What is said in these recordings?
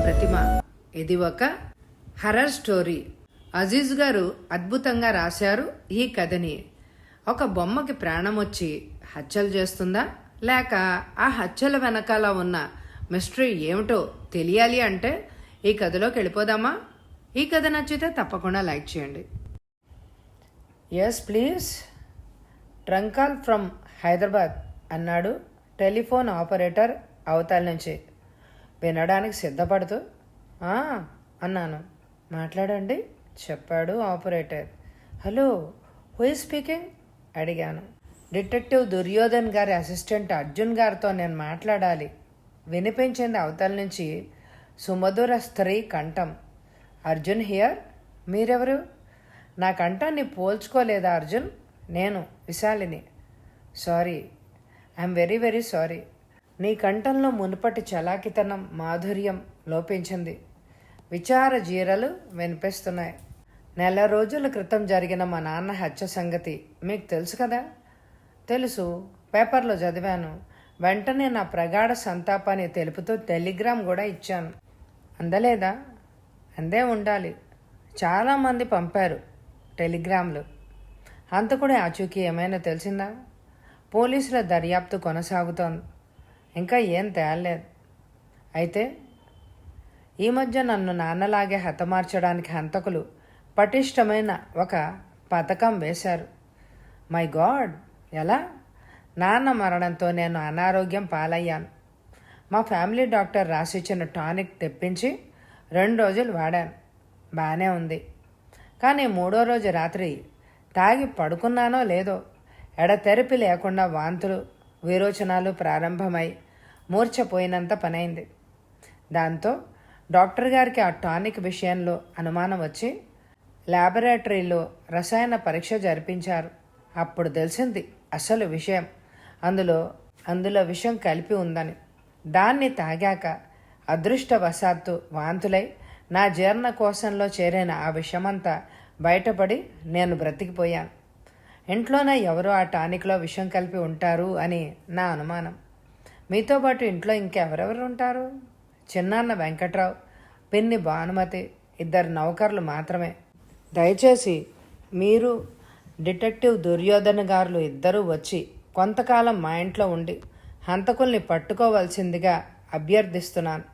ప్రతిమ. ఇది ఒక horror story. Aziz గారు అద్భుతంగా రాశారు ఈ కథని. ఒక బొమ్మకి ప్రాణం వచ్చి హత్యలు చేస్తుందా, లేక ఆ హత్యల వెనకాల ఉన్న మిస్టరీ ఏమిటో తెలియాలి అంటే ఈ కథలోకి వెళ్ళిపోదామా? ఈ కథ నచ్చితే తప్పకుండా లైక్ చేయండి. Yes please. Trunk call from Hyderabad అన్నాడు టెలిఫోన్ ఆపరేటర్ అవతల నుంచి. వినడానికి సిద్ధపడుతూ అన్నాను. మాట్లాడండి చెప్పాడు operator. Hello, who is speaking అడిగాను. డిటెక్టివ్ దుర్యోధన్ గారి అసిస్టెంట్ అర్జున్ గారితో నేను మాట్లాడాలి వినిపించింది అవతల నుంచి సుమధుర స్త్రీ కంఠం. అర్జున్ హియర్. మీరెవరు? నా కంఠాన్ని పోల్చుకోలేదా అర్జున్? నేను Vishalini. Sorry, I'm very very sorry. నీ కంఠంలో మునుపటి చలాకితనం మాధుర్యం లోపించింది. విచార జీరలు వినిపిస్తున్నాయి. నెల రోజుల క్రితం జరిగిన మా నాన్న హత్య సంగతి మీకు తెలుసు కదా? తెలుసు, పేపర్లో చదివాను. వెంటనే నా ప్రగాఢ సంతాపాన్ని తెలుపుతూ టెలిగ్రామ్ కూడా ఇచ్చాను. అందలేదా? అందే ఉండాలి. చాలామంది పంపారు టెలిగ్రామ్లు. హంతకుడి ఆచూకీ ఏమైనా తెలిసిందా? పోలీసుల దర్యాప్తు కొనసాగుతోంది. ఇంకా ఏం తేలలేదు. అయితే ఈ మధ్య నన్ను నాన్నలాగే హతమార్చడానికి హంతకులు పటిష్టమైన ఒక పథకం వేశారు. మై గాడ్, ఎలా? నాన్న మరణంతో నేను అనారోగ్యం పాలయ్యాను. మా ఫ్యామిలీ డాక్టర్ రాసిచ్చిన టానిక్ తెప్పించి 2 రోజులు వాడాను. బాగానే ఉంది. కానీ 3వ రోజు రాత్రి తాగి పడుకున్నానో లేదో ఎడతెరిపి లేకుండా వాంతులు విరోచనాలు ప్రారంభమై మూర్ఛపోయినంత పనైంది. దాంతో డాక్టర్ గారికి ఆ టానిక్ విషయంలో అనుమానం వచ్చి ల్యాబొరేటరీలో రసాయన పరీక్ష జరిపించారు. అప్పుడు తెలిసింది అసలు విషయం. అందులో విషం కలిపి ఉందని. దాన్ని తాగాక అదృష్టవశాత్తు వాంతులై నా జీర్ణకోశంలో చేరిన ఆ విషమంతా బయటపడి నేను బ్రతికిపోయాను. ఇంట్లోనే ఎవరో ఆ టానిక్లో విషం కలిపి ఉంటారు అని నా అనుమానం. మీతో పాటు ఇంట్లో ఇంకెవరెవరు ఉంటారు? చిన్నాన్న వెంకట్రావు, పిన్ని భానుమతి, 2 నౌకర్లు మాత్రమే. దయచేసి మీరు డిటెక్టివ్ దుర్యోధన్ గారు ఇద్దరూ వచ్చి కొంతకాలం మా ఇంట్లో ఉండి హంతకుల్ని పట్టుకోవాల్సిందిగా అభ్యర్థిస్తున్నాను.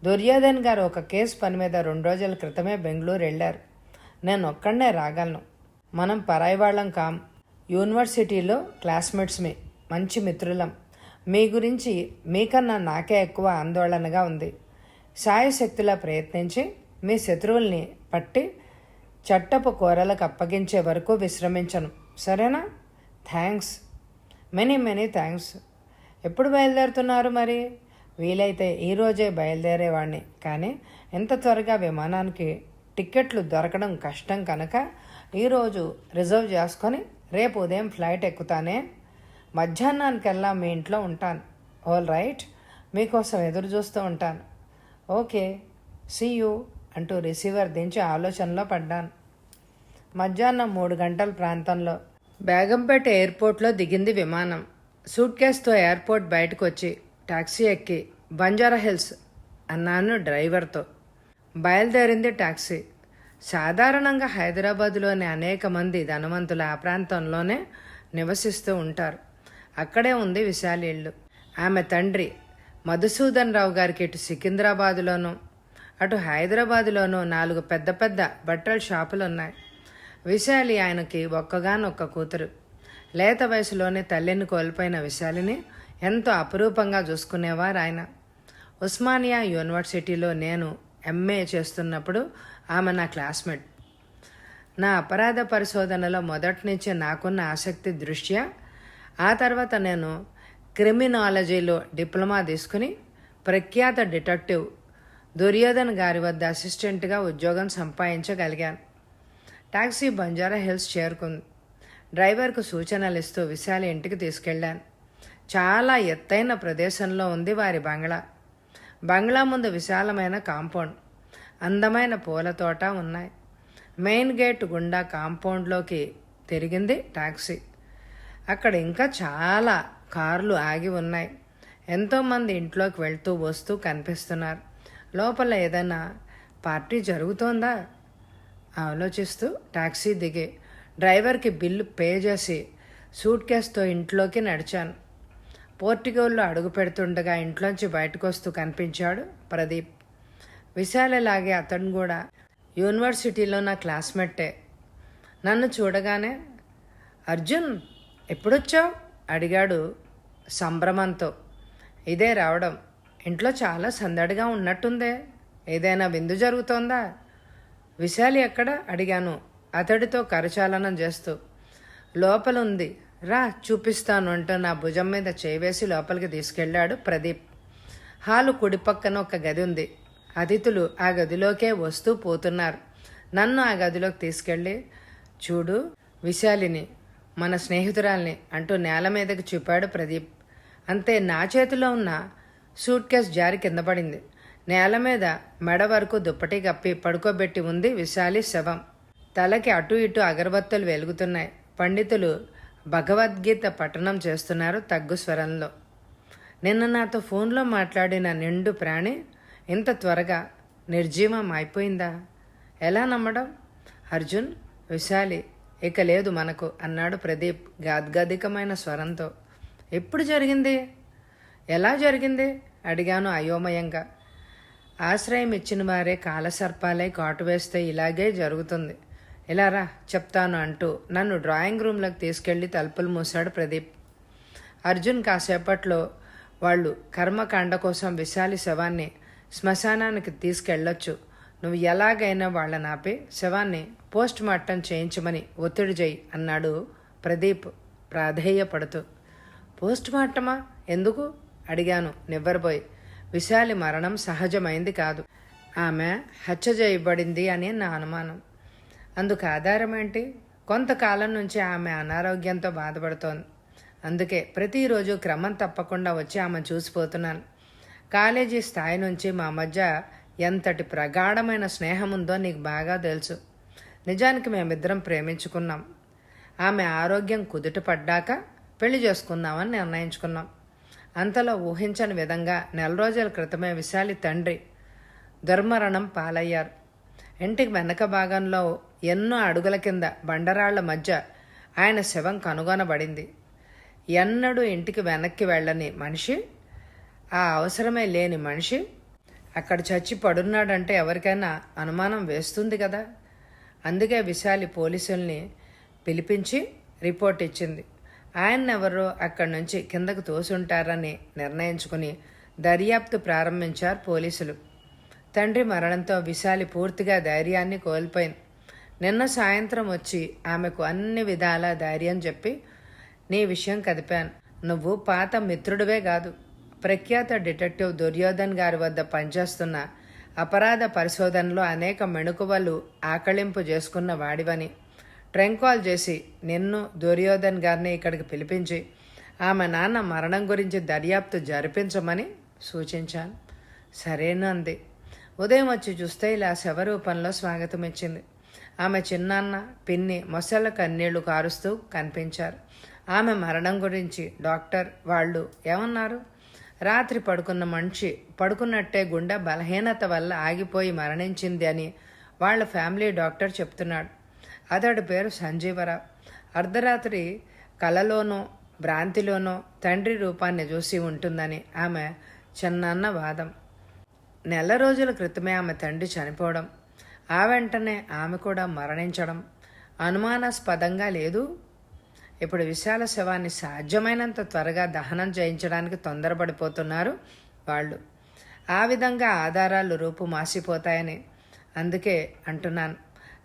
దుర్యోధన్ గారు ఒక కేసు పని మీద 2 రోజుల క్రితమే బెంగళూరు వెళ్ళారు. నేను ఒక్కడనే రాగలను. మనం పరాయి వాళ్ళం కాం. యూనివర్సిటీలో క్లాస్మేట్స్మి, మంచి మిత్రులం. మీ గురించి మీకన్నా నాకే ఎక్కువ ఆందోళనగా ఉంది. శాయశక్తిలా ప్రయత్నించి మీ శత్రువుల్ని పట్టి చట్టపు కూరలకు అప్పగించే వరకు విశ్రమించను. సరేనా? Thanks, many many thanks. ఎప్పుడు బయలుదేరుతున్నారు మరి? వీలైతే ఈరోజే బయలుదేరేవాడిని, కానీ ఎంత త్వరగా విమానానికి టిక్కెట్లు దొరకడం కష్టం కనుక ఈరోజు రిజర్వ్ చేసుకొని రేపు ఉదయం ఫ్లైట్ ఎక్కుతానే. మధ్యాహ్నానికల్లా మీ ఇంట్లో ఉంటాను. ఆల్ రైట్, మీకోసం ఎదురు చూస్తూ ఉంటాను. ఓకే, సీ యూ అంటూ రిసీవర్ దించి ఆలోచనలో పడ్డాను. మధ్యాహ్నం 3 గంటల ప్రాంతంలో బేగంపేట ఎయిర్పోర్ట్లో దిగింది విమానం. సూట్ కేసుతో ఎయిర్పోర్ట్ బయటకు వచ్చి టాక్సీ ఎక్కి బంజారా హిల్స్ అన్నాను డ్రైవర్తో. బయలుదేరింది టాక్సీ. సాధారణంగా హైదరాబాదులోని అనేక మంది ధనవంతులు ఆ ప్రాంతంలోనే నివసిస్తూ ఉంటారు. అక్కడే ఉంది విశాలి ఇల్లు. ఆమె తండ్రి మధుసూదన్ రావు గారికి ఇటు సికింద్రాబాదులోనూ అటు హైదరాబాదులోనూ 4 పెద్ద పెద్ద బట్టల షాపులు ఉన్నాయి. విశాలి ఆయనకి ఒక్కగానొక్క కూతురు. లేత వయసులోనే తల్లిని కోల్పోయిన విశాలిని ఎంతో అపురూపంగా చూసుకునేవారు ఆయన. ఉస్మానియా యూనివర్సిటీలో నేను ఎంఏ చేస్తున్నప్పుడు ఆమె నా క్లాస్మేట్. నా అపరాధ పరిశోధనలో మొదటి నుంచి నాకున్న ఆసక్తి దృష్ట్యా ఆ తర్వాత నేను క్రిమినాలజీలో డిప్లొమా తీసుకుని ప్రఖ్యాత డిటెక్టివ్ దుర్యోధన్ గారి వద్ద అసిస్టెంట్గా ఉద్యోగం సంపాదించగలిగాను. టాక్సీ బంజారా హిల్స్ చేరుకుంది. డ్రైవర్కు సూచనలు ఇస్తూ విశాలి ఇంటికి తీసుకెళ్లాను. చాలా ఎత్తైన ప్రదేశంలో ఉంది వారి బంగ్లా. బంగ్లా ముందు విశాలమైన కాంపౌండ్, అందమైన పూల తోట ఉన్నాయి. మెయిన్ గేట్ గుండా కాంపౌండ్లోకి తిరిగింది టాక్సీ. అక్కడ ఇంకా చాలా కార్లు ఆగి ఉన్నాయి. ఎంతోమంది ఇంట్లోకి వెళ్తూ వస్తూ కనిపిస్తున్నారు. లోపల ఏదైనా పార్టీ జరుగుతోందా ఆలోచిస్తూ టాక్సీ దిగి డ్రైవర్కి బిల్లు పే చేసి సూట్ కేసుతో ఇంట్లోకి నడిచాను. పోర్టికోల్లో అడుగు పెడుతుండగా ఇంట్లోంచి బయటకు వస్తూ కనిపించాడు ప్రదీప్. విశాలలాగే అతను కూడా యూనివర్సిటీలో నా క్లాస్మేటే. నన్ను చూడగానే అర్జున్ ఎప్పుడొచ్చావు అడిగాడు సంభ్రమంతో. ఇదే రావడం. ఇంట్లో చాలా సందడిగా ఉన్నట్టుందే, ఏదైనా విందు జరుగుతోందా? విశాలి ఎక్కడ అడిగాను అతడితో కరచాలనం చేస్తూ. లోపలుంది రా చూపిస్తాను అంటూ నా భుజం మీద చేవేసి లోపలికి తీసుకెళ్లాడు ప్రదీప్. హాలు కుడి పక్కన ఒక గది ఉంది. అతిథులు ఆ గదిలోకే వస్తూ పోతున్నారు. నన్ను ఆ గదిలోకి తీసుకెళ్ళి చూడు విశాలిని, మన స్నేహితురాల్ని అంటూ నేల మీదకి చూపాడు ప్రదీప్. అంతే, నా చేతిలో ఉన్న సూట్ కేస్ జారి కింద పడింది. నేల మీద మెడ వరకు దుప్పటి కప్పి పడుకోబెట్టి ఉంది విశాలి శవం. తలకి అటు ఇటు అగరబత్తులు వెలుగుతున్నాయి. పండితులు భగవద్గీత పఠనం చేస్తున్నారు తగ్గు స్వరంలో. నిన్న నాతో ఫోన్లో మాట్లాడిన నిండు ప్రాణి ఇంత త్వరగా నిర్జీవం అయిపోయిందా? ఎలా నమ్మడం? అర్జున్, విశాలి ఇక లేదు మనకు అన్నాడు ప్రదీప్ గాద్గదికమైన స్వరంతో. ఎప్పుడు జరిగింది? ఎలా జరిగింది అడిగాను అయోమయంగా. ఆశ్రయం ఇచ్చిన వారే కాలసర్పాలై కాటు వేస్తే ఇలాగే జరుగుతుంది. ఇలా రా చెప్తాను అంటూ నన్ను డ్రాయింగ్ రూమ్లోకి తీసుకెళ్లి తలుపులు మూశాడు ప్రదీప్. అర్జున్ కాసేపట్లో వాళ్ళు కర్మకాండ కోసం విశాలి శవాన్ని శ్మశానానికి తీసుకెళ్లొచ్చు. నువ్వు ఎలాగైనా వాళ్ళని ఆపి శవాన్ని పోస్ట్ మార్టం చేయించమని ఒత్తిడి చేయి అన్నాడు ప్రదీప్ ప్రాధేయపడుతూ. పోస్ట్ మార్టమా? ఎందుకు అడిగాను నివ్వరబోయి. విశాలి మరణం సహజమైంది కాదు, ఆమె హత్య చేయబడింది అని నా అనుమానం. అందుకు ఆధారం ఏంటి? కొంతకాలం నుంచి ఆమె అనారోగ్యంతో బాధపడుతోంది. అందుకే ప్రతిరోజు క్రమం తప్పకుండా వచ్చి ఆమె చూసిపోతున్నాను. కాలేజీ స్థాయి నుంచి మా మధ్య ఎంతటి ప్రగాఢమైన స్నేహం ఉందో నీకు బాగా తెలుసు. నిజానికి మేమిద్దరం ప్రేమించుకున్నాం. ఆమె ఆరోగ్యం కుదుట పడ్డాక పెళ్లి చేసుకుందామని నిర్ణయించుకున్నాం. అంతలో ఊహించని విధంగా 4 రోజుల క్రితమే విశాలి తండ్రి దుర్మరణం పాలయ్యారు. ఇంటికి వెనక భాగంలో ఎన్నో అడుగుల కింద బండరాళ్ల మధ్య ఆయన శవం కనుగొనబడింది. ఎన్నడూ ఇంటికి వెనక్కి వెళ్ళని మనిషి, ఆ అవసరమే లేని మనిషి అక్కడ చచ్చి పడున్నాడంటే ఎవరికైనా అనుమానం వేస్తుంది కదా. అందుకే విశాలి పోలీసుల్ని పిలిపించి రిపోర్ట్ ఇచ్చింది. ఆయన్నెవరో అక్కడి నుంచి కిందకు తోసుంటారని నిర్ణయించుకుని దర్యాప్తు ప్రారంభించారు పోలీసులు. తండ్రి మరణంతో విశాలి పూర్తిగా ధైర్యాన్ని కోల్పోయింది. నిన్న సాయంత్రం వచ్చి ఆమెకు అన్ని విధాలా ధైర్యం చెప్పి నీ విషయం కదిపాను. నువ్వు పాత మిత్రుడివే కాదు, ప్రఖ్యాత డిటెక్టివ్ దుర్యోధన్ గారి వద్ద పనిచేస్తున్న అపరాధ పరిశోధనలో అనేక మెణుకువలు ఆకళింపు చేసుకున్న వాడివని ట్రంక్ కాల్ చేసి నిన్ను దుర్యోధన్ గారిని ఇక్కడికి పిలిపించి ఆమె నాన్న మరణం గురించి దర్యాప్తు జరిపించమని సూచించాను. సరేను అంది. ఉదయం వచ్చి చూస్తే ఇలా శవరూపంలో స్వాగతం ఇచ్చింది. ఆమె చిన్నాన్న పిన్ని మొసళ్ళ కన్నీళ్లు కారుస్తూ కనిపించారు. ఆమె మరణం గురించి డాక్టర్ వాళ్ళు ఏమన్నారు? రాత్రి పడుకున్న మనిషి పడుకున్నట్టే గుండె బలహీనత వల్ల ఆగిపోయి మరణించింది అని వాళ్ళ ఫ్యామిలీ డాక్టర్ చెప్తున్నాడు. అతడి పేరు సంజీవరావు. అర్ధరాత్రి కలలోనో భ్రాంతిలోనో తండ్రి రూపాన్ని చూసి ఉంటుందని ఆమె చిన్నాన్న వాదం. 4 రోజుల క్రితమే ఆమె తండ్రి చనిపోవడం, ఆ వెంటనే ఆమె కూడా మరణించడం అనుమానాస్పదంగా లేదు. ఇప్పుడు విశాల శవాన్ని సాధ్యమైనంత త్వరగా దహనం చేయించడానికి తొందరపడిపోతున్నారు వాళ్ళు. ఆ విధంగా ఆధారాలు రూపు మాసిపోతాయని అందుకే అంటున్నాను.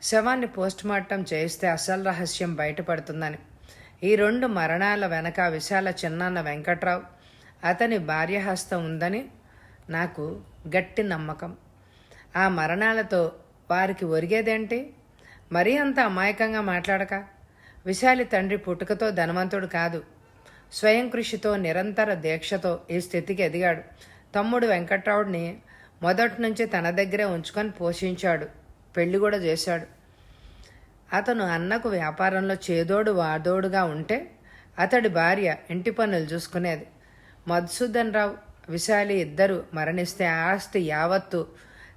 శవాన్ని పోస్ట్మార్టం చేయిస్తే అసలు రహస్యం బయటపడుతుందని. ఈ 2 మరణాల వెనక విశాల చిన్నాన్న వెంకట్రావు, అతని భార్యహస్తం ఉందని నాకు గట్టి నమ్మకం. ఆ మరణాలతో వారికి ఒరిగేదేంటి? మరీ అంత అమాయకంగా మాట్లాడక. విశాలి తండ్రి పుట్టుకతో ధనవంతుడు కాదు, స్వయం కృషితో నిరంతర దీక్షతో ఈ స్థితికి ఎదిగాడు. తమ్ముడు వెంకట్రావుడిని మొదటి నుంచి తన దగ్గరే ఉంచుకొని పోషించాడు, పెళ్లి కూడా చేశాడు. అతను అన్నకు వ్యాపారంలో చేదోడు వాదోడుగా ఉంటే అతడి భార్య ఇంటి పనులు చూసుకునేది. మధుసూదన్ రావు విశాలి ఇద్దరు మరణిస్తే ఆస్తి యావత్తు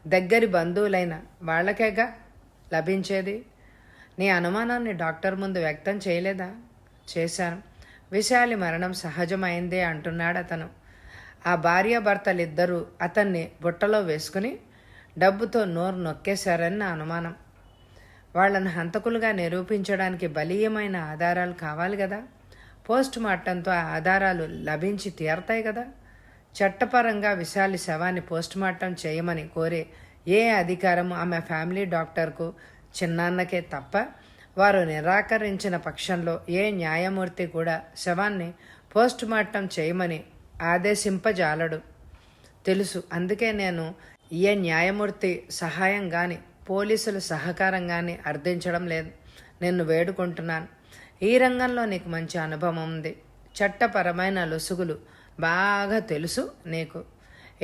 దగ్గరి బంధువులైన వాళ్ళకేగా లభించేది. నీ అనుమానాన్ని డాక్టర్ ముందు వ్యక్తం చేయలేదా? చేశాను. విశాలి మరణం సహజమైందే అంటున్నాడు అతను. ఆ భార్యాభర్తలిద్దరూ అతన్ని బుట్టలో వేసుకుని డబ్బుతో నోరు నొక్కేశారని నా అనుమానం. వాళ్ళను హంతకులుగా నిరూపించడానికి బలీయమైన ఆధారాలు కావాలి కదా. పోస్ట్ మార్టంతో ఆ ఆధారాలు లభించి తీరతాయి కదా. చట్టపరంగా విశాలి శవాన్ని పోస్ట్ మార్టం చేయమని కోరే ఏ అధికారం ఆమె ఫ్యామిలీ డాక్టర్కు చిన్నాన్నకే తప్ప వారు నిరాకరించిన పక్షంలో ఏ న్యాయమూర్తి కూడా శవాన్ని పోస్ట్ మార్టం చేయమని ఆదేశింపజాలడు. తెలుసు. అందుకే నేను ఏ న్యాయమూర్తి సహాయం కానీ పోలీసుల సహకారం కానీ అర్థించడం లేదు. నిన్ను వేడుకుంటున్నాను. ఈ రంగంలో నీకు మంచి అనుభవం ఉంది. చట్టపరమైన లొసుగులు బాగా తెలుసు నీకు.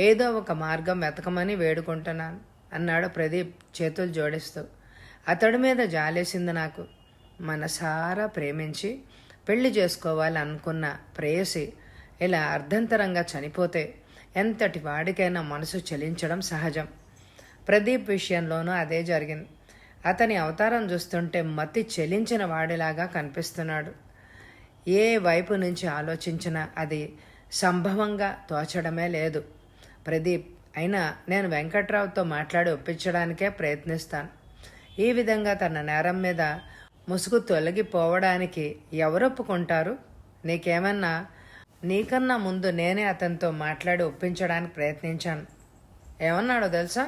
ఏదో ఒక మార్గం వెతకమని వేడుకుంటున్నాను అన్నాడు ప్రదీప్ చేతులు జోడిస్తూ. అతడి మీద జాలేసింది నాకు. మనసారా ప్రేమించి పెళ్లి చేసుకోవాలి అనుకున్న ప్రేయసి ఇలా అర్ధంతరంగా చనిపోతే ఎంతటి వాడికైనా మనసు చలించడం సహజం. ప్రదీప్ విషయంలోనూ అదే జరిగింది. అతని అవతారం చూస్తుంటే మతి చెలించిన వాడిలాగా కనిపిస్తున్నాడు. ఏ వైపు నుంచి ఆలోచించినా అది సంభవంగా తోచడమే లేదు. ప్రదీప్, అయినా నేను వెంకట్రావుతో మాట్లాడి ఒప్పించడానికే ప్రయత్నిస్తాను. ఈ విధంగా తన నేరం మీద ముసుగు తొలగిపోవడానికి ఎవరొప్పుకుంటారు? నీకన్నా ముందు నేనే అతనితో మాట్లాడి ఒప్పించడానికి ప్రయత్నించాను. ఏమన్నాడో తెలుసా?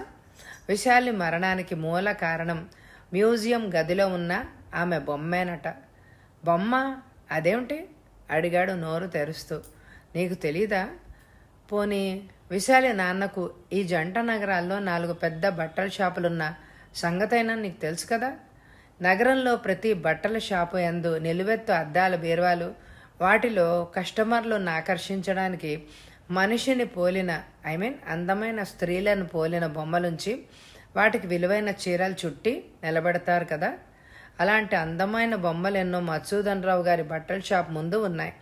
విశాలి మరణానికి మూల కారణం మ్యూజియం గదిలో ఉన్న ఆమె బొమ్మేనట. బొమ్మ? అదేమిటి? అడిగాడు నోరు తెరుస్తూ. నీకు తెలీదా? పోనీ విశాలి నాన్నకు ఈ జంట నగరాల్లో 4 పెద్ద బట్టల షాపులున్న సంగతైనా నీకు తెలుసు కదా. నగరంలో ప్రతి బట్టల షాపు యందు నిలువెత్తు అద్దాల బీరువాలు, వాటిలో కస్టమర్లను ఆకర్షించడానికి మనిషిని పోలిన అందమైన స్త్రీలను పోలిన బొమ్మలుంచి వాటికి విలువైన చీరలు చుట్టి నిలబెడతారు కదా. అలాంటి అందమైన బొమ్మలు ఎన్నో మధుసూదన్ రావు గారి బట్టల షాప్ ముందు ఉన్నాయి.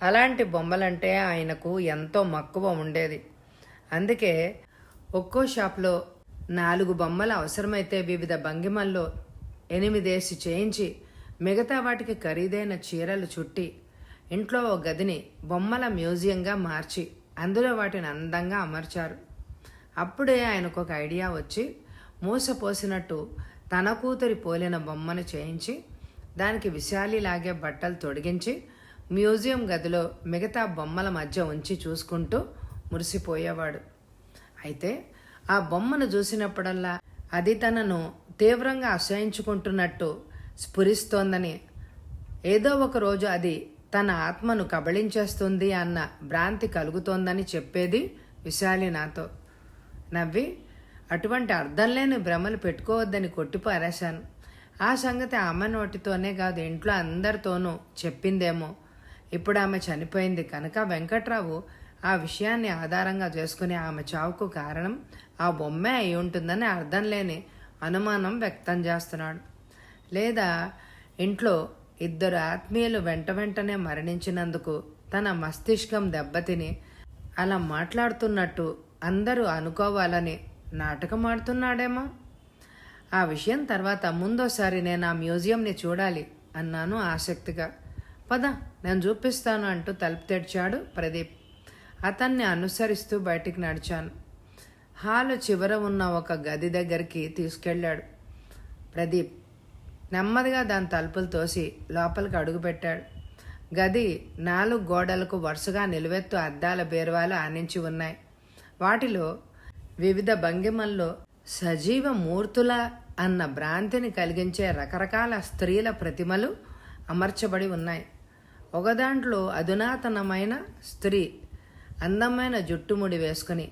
అలాంటి బొమ్మలంటే ఆయనకు ఎంతో మక్కువ ఉండేది. అందుకే ఒక్కో షాప్లో 4 బొమ్మలు అవసరమైతే వివిధ భంగిమల్లో 8 చేయించి మిగతా వాటికి ఖరీదైన చీరలు చుట్టి ఇంట్లో ఓ గదిని బొమ్మల మ్యూజియంగా మార్చి అందులో వాటిని అందంగా అమర్చారు. అప్పుడే ఆయనకు ఒక ఐడియా వచ్చి మూసపోసినట్టు తన కూతురి పోలిన బొమ్మను చేయించి దానికి విశాలిలాగే బట్టలు తొడిగించి మ్యూజియం గదిలో మిగతా బొమ్మల మధ్య ఉంచి చూసుకుంటూ మురిసిపోయేవాడు. అయితే ఆ బొమ్మను చూసినప్పుడల్లా అది తనను తీవ్రంగా అసహించుకుంటున్నట్టు స్ఫురిస్తోందని, ఏదో ఒక రోజు అది తన ఆత్మను కబళించేస్తుంది అన్న భ్రాంతి కలుగుతోందని చెప్పేది విశాలి నాతో. నవ్వి, అటువంటి అర్థం లేని భ్రమలు పెట్టుకోవద్దని కొట్టిపారేశాను. ఆ సంగతి ఆమె నోటితోనే కాదు, ఇంట్లో అందరితోనూ చెప్పిందేమో. ఇప్పుడు ఆమె చనిపోయింది కనుక వెంకట్రావు ఆ విషయాన్ని ఆధారంగా చేసుకుని ఆమె చావుకు కారణం ఆ బొమ్మే అయి ఉంటుందని అర్థం లేని అనుమానం వ్యక్తం చేస్తున్నాడు. లేదా ఇంట్లో 2 ఆత్మీయులు వెంటనే మరణించినందుకు తన మస్తిష్కం దెబ్బతిని అలా మాట్లాడుతున్నట్టు అందరూ అనుకోవాలని నాటకం ఆడుతున్నాడేమో. ఆ విషయం తర్వాత ముందోసారి నేను ఆ మ్యూజియంని చూడాలి అన్నాను ఆసక్తిగా. పద, నేను చూపిస్తాను అంటూ తలుపు తెరిచాడు ప్రదీప్. అతన్ని అనుసరిస్తూ బయటికి నడిచాను. హాలు చివర ఉన్న ఒక గది దగ్గరికి తీసుకెళ్ళాడు ప్రదీప్. నెమ్మదిగా దాని తలుపులు తోసి లోపలికి అడుగుపెట్టాడు. గది 4 గోడలకు వరుసగా నిలువెత్తు అద్దాల బీరువాలు ఆనించి ఉన్నాయి. వాటిలో వివిధ భంగిమల్లో సజీవ మూర్తుల అన్న భ్రాంతిని కలిగించే రకరకాల స్త్రీల ప్రతిమలు అమర్చబడి ఉన్నాయి. ఒకదాంట్లో అధునాతనమైన స్త్రీ అందమైన జుట్టుముడి వేసుకుని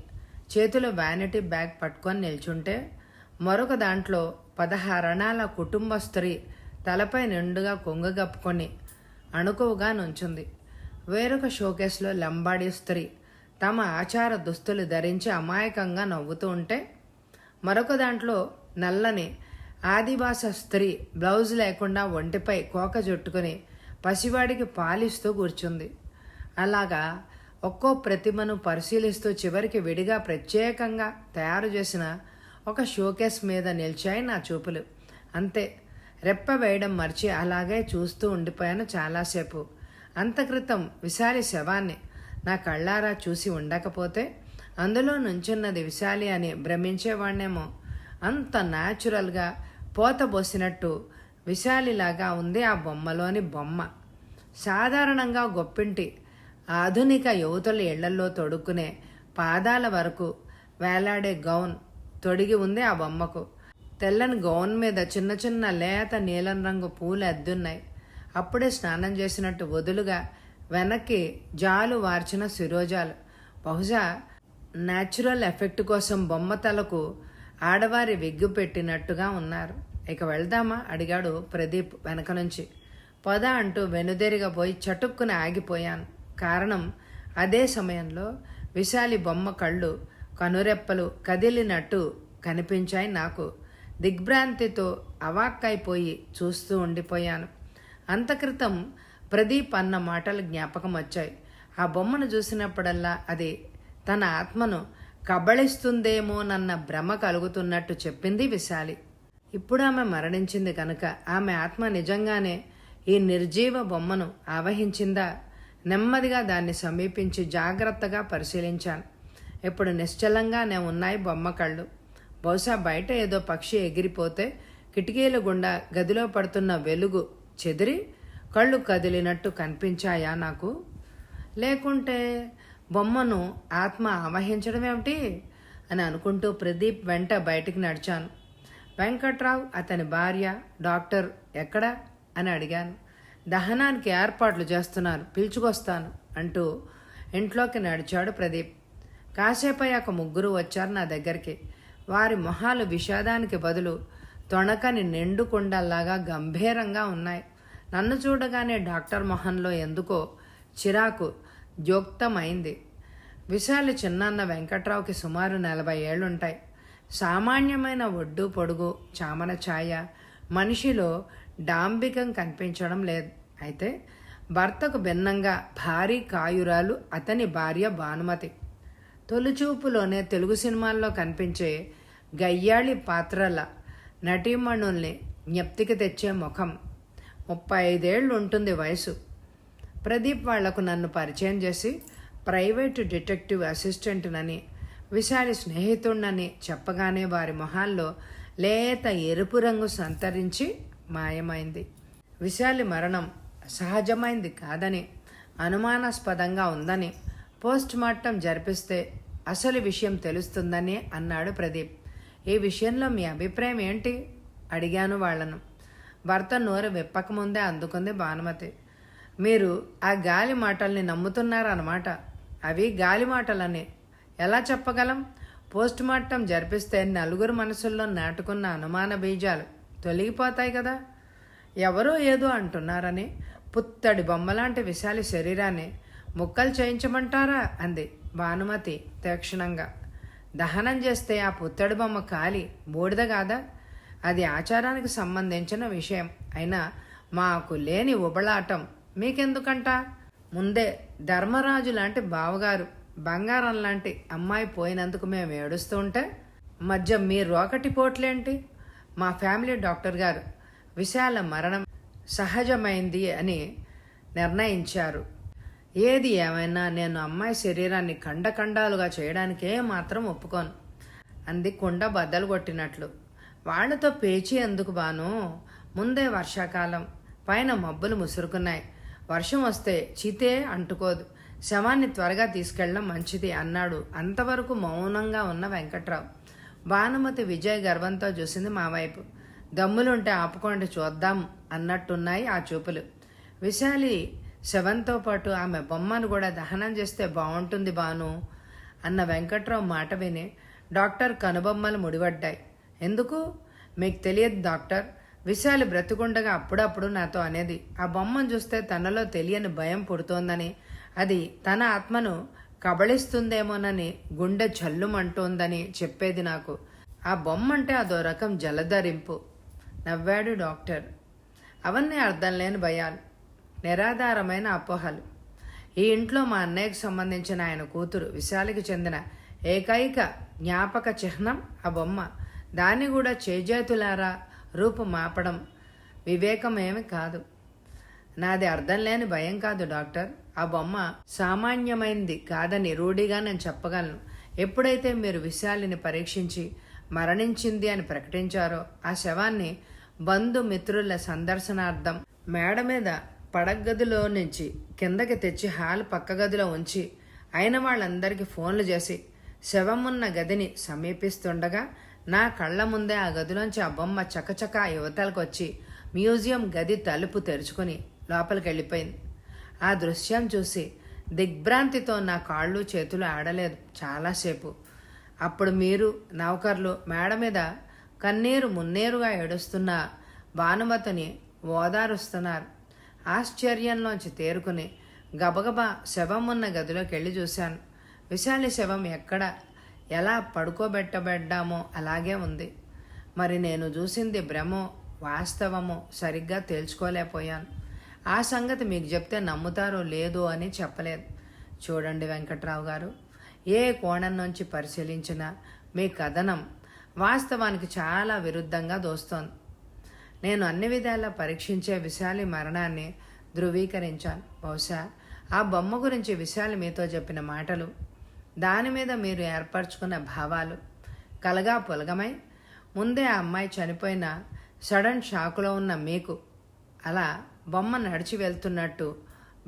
చేతిలో వ్యానిటీ బ్యాగ్ పట్టుకొని నిల్చుంటే, మరొక దాంట్లో 16 అణాల కుటుంబ స్త్రీ తలపై నిండుగా కొంగగప్పుకొని అణుకువగా నుంచుంది. వేరొక షోకేస్లో లంబాడీ స్త్రీ తమ ఆచార దుస్తులు ధరించి అమాయకంగా నవ్వుతూ ఉంటే, మరొక దాంట్లో నల్లని ఆదివాస స్త్రీ బ్లౌజ్ లేకుండా ఒంటిపై కోక జుట్టుకుని పసివాడికి పాలిస్తూ కూర్చుంది. అలాగా ఒక్కో ప్రతిమను పరిశీలిస్తూ చివరికి విడిగా ప్రత్యేకంగా తయారు చేసిన ఒక షోకేస్ మీద నిలిచాయి నా చూపులు. అంతే, రెప్ప వేయడం మర్చి అలాగే చూస్తూ ఉండిపోయాను చాలాసేపు. అంతక్రితం విశాలి శవాన్ని నా కళ్ళారా చూసి ఉండకపోతే అందులో నుంచున్నది విశాలి అని భ్రమించేవాణ్ణేమో. అంత న్యాచురల్గా పోతబోసినట్టు విశాలిలాగా ఉంది ఆ బొమ్మలోని బొమ్మ. సాధారణంగా గొప్పింటి ఆధునిక యువతుల ఇళ్లలో తొడుక్కునే పాదాల వరకు వేలాడే గౌన్ తొడిగి ఉంది ఆ బొమ్మకు. తెల్లని గౌన్ మీద చిన్న చిన్న లేత నీలం రంగు పూలు అద్దున్నాయి. అప్పుడే స్నానం చేసినట్టు వదులుగా వెనక్కి జాలు వార్చిన శిరోజాలు. బహుశా న్యాచురల్ ఎఫెక్ట్ కోసం బొమ్మ తలకు ఆడవారి విగ్గు పెట్టినట్టుగా ఉన్నారు. ఇక వెళ్దామా అడిగాడు ప్రదీప్ వెనక నుంచి. పొద అంటూ వెనుదేరిగా పోయి చటుక్కున ఆగిపోయాను. కారణం, అదే సమయంలో విశాలి బొమ్మ కళ్ళు కనురెప్పలు కదిలినట్టు కనిపించాయి నాకు. దిగ్భ్రాంతితో అవాక్కైపోయి చూస్తూ ఉండిపోయాను. అంతక్రితం ప్రదీప్ అన్న మాటలు జ్ఞాపకం వచ్చాయి. ఆ బొమ్మను చూసినప్పుడల్లా అది తన ఆత్మను కబళిస్తుందేమోనన్న భ్రమ కలుగుతున్నట్టు చెప్పింది విశాలి. ఇప్పుడు ఆమె మరణించింది కనుక ఆమె ఆత్మ నిజంగానే ఈ నిర్జీవ బొమ్మను ఆవహించిందా? నెమ్మదిగా దాన్ని సమీపించి జాగ్రత్తగా పరిశీలించాను. ఇప్పుడు నిశ్చలంగానే ఉన్నాయి బొమ్మ కళ్ళు. బహుశా బయట ఏదో పక్షి ఎగిరిపోతే కిటికీల గుండా గదిలో పడుతున్న వెలుగు చెదిరి కళ్ళు కదిలినట్టు కనిపించాయా నాకు? లేకుంటే బొమ్మను ఆత్మ ఆవహించడం ఏమిటి అని అనుకుంటూ ప్రదీప్ వెంట బయటికి నడిచాను. వెంకట్రావు, అతని భార్య, డాక్టర్ ఎక్కడా అని అడిగాను. దహనానికి ఏర్పాట్లు చేస్తున్నారు, పిలుచుకొస్తాను అంటూ ఇంట్లోకి నడిచాడు ప్రదీప్. కాసేపయ్యాక ముగ్గురు వచ్చారు నా దగ్గరికి. వారి మొహాలు విషాదానికి బదులు తొణకని నిండు కుండల్లాగా గంభీరంగా ఉన్నాయి. నన్ను చూడగానే డాక్టర్ మొహంలో ఎందుకో చిరాకు ద్యోక్తమైంది. విశాలి చిన్నన్న వెంకట్రావుకి సుమారు 40 ఏళ్లుంటాయి. సామాన్యమైన ఒడ్డు పొడుగు, చామన ఛాయ, మనిషిలో డాంబికం కనిపించడం లేదు. అయితే భర్తకు భిన్నంగా భారీ కాయురాలు అతని భార్య భానుమతి. తొలిచూపులోనే తెలుగు సినిమాల్లో కనిపించే గయ్యాళి పాత్రల నటీమణుల్ని జ్ఞప్తికి తెచ్చే ముఖం. 35 ఏళ్ళు ఉంటుంది వయసు. ప్రదీప్ వాళ్లకు నన్ను పరిచయం చేసి ప్రైవేటు డిటెక్టివ్ అసిస్టెంట్నని, విశాలి స్నేహితుడినని చెప్పగానే వారి మొహాల్లో లేత ఎరుపు రంగు సంతరించి మాయమైంది. విశాలి మరణం సహజమైంది కాదని, అనుమానాస్పదంగా ఉందని, పోస్ట్ మార్టం జరిపిస్తే అసలు విషయం తెలుస్తుందని అన్నాడు ప్రదీప్. ఈ విషయంలో మీ అభిప్రాయం ఏంటి అడిగాను వాళ్లను. భర్త నోరు విప్పకముందే అందుకుంది భానుమతి. మీరు ఆ గాలి మాటల్ని నమ్ముతున్నారన్నమాట. అవి గాలి మాటలని ఎలా చెప్పగలం? పోస్ట్ మార్టం జరిపిస్తే నలుగురు మనసుల్లో నాటుకున్న అనుమాన బీజాలు తొలగిపోతాయి కదా. ఎవరో ఏదో అంటున్నారని పుత్తడి బొమ్మలాంటి విశాలి శరీరాన్ని ముక్కలు చేయించమంటారా అంది భానుమతి తీక్షణంగా. దహనం చేస్తే ఆ పుత్తడి బొమ్మ కాలి బూడిద కాదా? అది ఆచారానికి సంబంధించిన విషయం. అయినా మాకు లేని ఉబలాటం మీకెందుకంట? ముందే ధర్మరాజు లాంటి బావగారు, బంగారం లాంటి అమ్మాయి పోయినందుకు మేము ఏడుస్తూ ఉంటే మధ్య మీ రోకటి పోట్లేంటి? మా ఫ్యామిలీ డాక్టర్ గారు విశాల మరణం సహజమైంది అని నిర్ణయించారు. ఏది ఏమైనా నేను అమ్మాయి శరీరాన్ని ఖండఖండాలుగా చేయడానికే మాత్రం ఒప్పుకోను అంది కుండ బద్దలు కొట్టినట్లు. వాళ్లతో పేచి ఎందుకు బాను? ముందే వర్షాకాలం, పైన మబ్బులు ముసురుకున్నాయి. వర్షం వస్తే చితే అంటుకోదు. శవాన్ని త్వరగా తీసుకెళ్లడం మంచిది అన్నాడు అంతవరకు మౌనంగా ఉన్న వెంకట్రావు. భానుమతి విజయ్ గర్వంతో చూసింది మా వైపు. దమ్ములుంటే ఆపుకోండి చూద్దాం అన్నట్టున్నాయి ఆ చూపులు. విశాలి శవంతో పాటు ఆమె బొమ్మను కూడా దహనం చేస్తే బాగుంటుంది బాను అన్న వెంకట్రావు మాట విని డాక్టర్ కనుబొమ్మలు ముడిపడ్డాయి. ఎందుకు? మీకు తెలియదు డాక్టర్. విశాలి బ్రతుకుండగా అప్పుడప్పుడు నాతో అనేది, ఆ బొమ్మను చూస్తే తనలో తెలియని భయం పుడుతోందని, అది తన ఆత్మను కబళిస్తుందేమోనని గుండె జల్లుమంటోందని చెప్పేది నాకు. ఆ బొమ్మ అంటే అదో రకం జలధరింపు నవ్వాడు డాక్టర్. అవన్నీ అర్థం లేని భయాలు, నిరాధారమైన అపోహలు. ఈ ఇంట్లో మా అన్నయ్యకు సంబంధించిన ఆయన కూతురు విశాలికి చెందిన ఏకైక జ్ఞాపక చిహ్నం ఆ బొమ్మ. దాన్ని కూడా చేజేతులారా రూపు మాపడం వివేకమేమి కాదు. నాది అర్థం లేని భయం కాదు డాక్టర్. ఆ బొమ్మ సామాన్యమైంది కాదని రూఢిగా నేను చెప్పగలను. ఎప్పుడైతే మీరు విశాలిని పరీక్షించి మరణించింది అని ప్రకటించారో ఆ శవాన్ని బంధుమిత్రుల సందర్శనార్థం మేడ మీద పడగదిలో నుంచి కిందకి తెచ్చి హాల్ పక్క గదిలో ఉంచి అయిన వాళ్ళందరికీ ఫోన్లు చేసి శవమున్న గదిని సమీపిస్తుండగా నా కళ్ళ ముందే ఆ గదిలోంచి ఆ బొమ్మ చకచకా యువతలకు వచ్చి మ్యూజియం గది తలుపు తెరుచుకుని లోపలికి వెళ్ళిపోయింది. ఆ దృశ్యం చూసి దిగ్భ్రాంతితో నా కాళ్ళు చేతులు ఆడలేదు చాలాసేపు. అప్పుడు మీరు నౌకర్లు మేడ మీద కన్నీరు మున్నేరుగా ఏడుస్తున్న భానుమతిని ఓదారుస్తున్నారు. ఆశ్చర్యంలోంచి తేరుకుని గబగబా శవం ఉన్న గదిలోకి వెళ్ళి చూశాను. విశాలి శవం ఎక్కడ ఎలా పడుకోబెట్టబడ్డామో అలాగే ఉంది. మరి నేను చూసింది భ్రమో వాస్తవమో సరిగ్గా తేల్చుకోలేకపోయాను. ఆ సంగతి మీకు చెప్తే నమ్ముతారో లేదో అని చెప్పలేదు. చూడండి వెంకట్రావు గారు, ఏ కోణం నుంచి పరిశీలించినా మీ కథనం వాస్తవానికి చాలా విరుద్ధంగా దోస్తోంది. నేను అన్ని విధాలా పరీక్షించే విశాలి మరణాన్ని ధృవీకరించాను. బహుశా ఆ బొమ్మ గురించి విశాలి మీతో చెప్పిన మాటలు, దాని మీద మీరు ఏర్పరచుకున్న భావాలు కలగా పొలగమై ముందే ఆ అమ్మాయి చనిపోయిన సడన్ షాకులో ఉన్న మీకు అలా బొమ్మ నడిచి వెళ్తున్నట్టు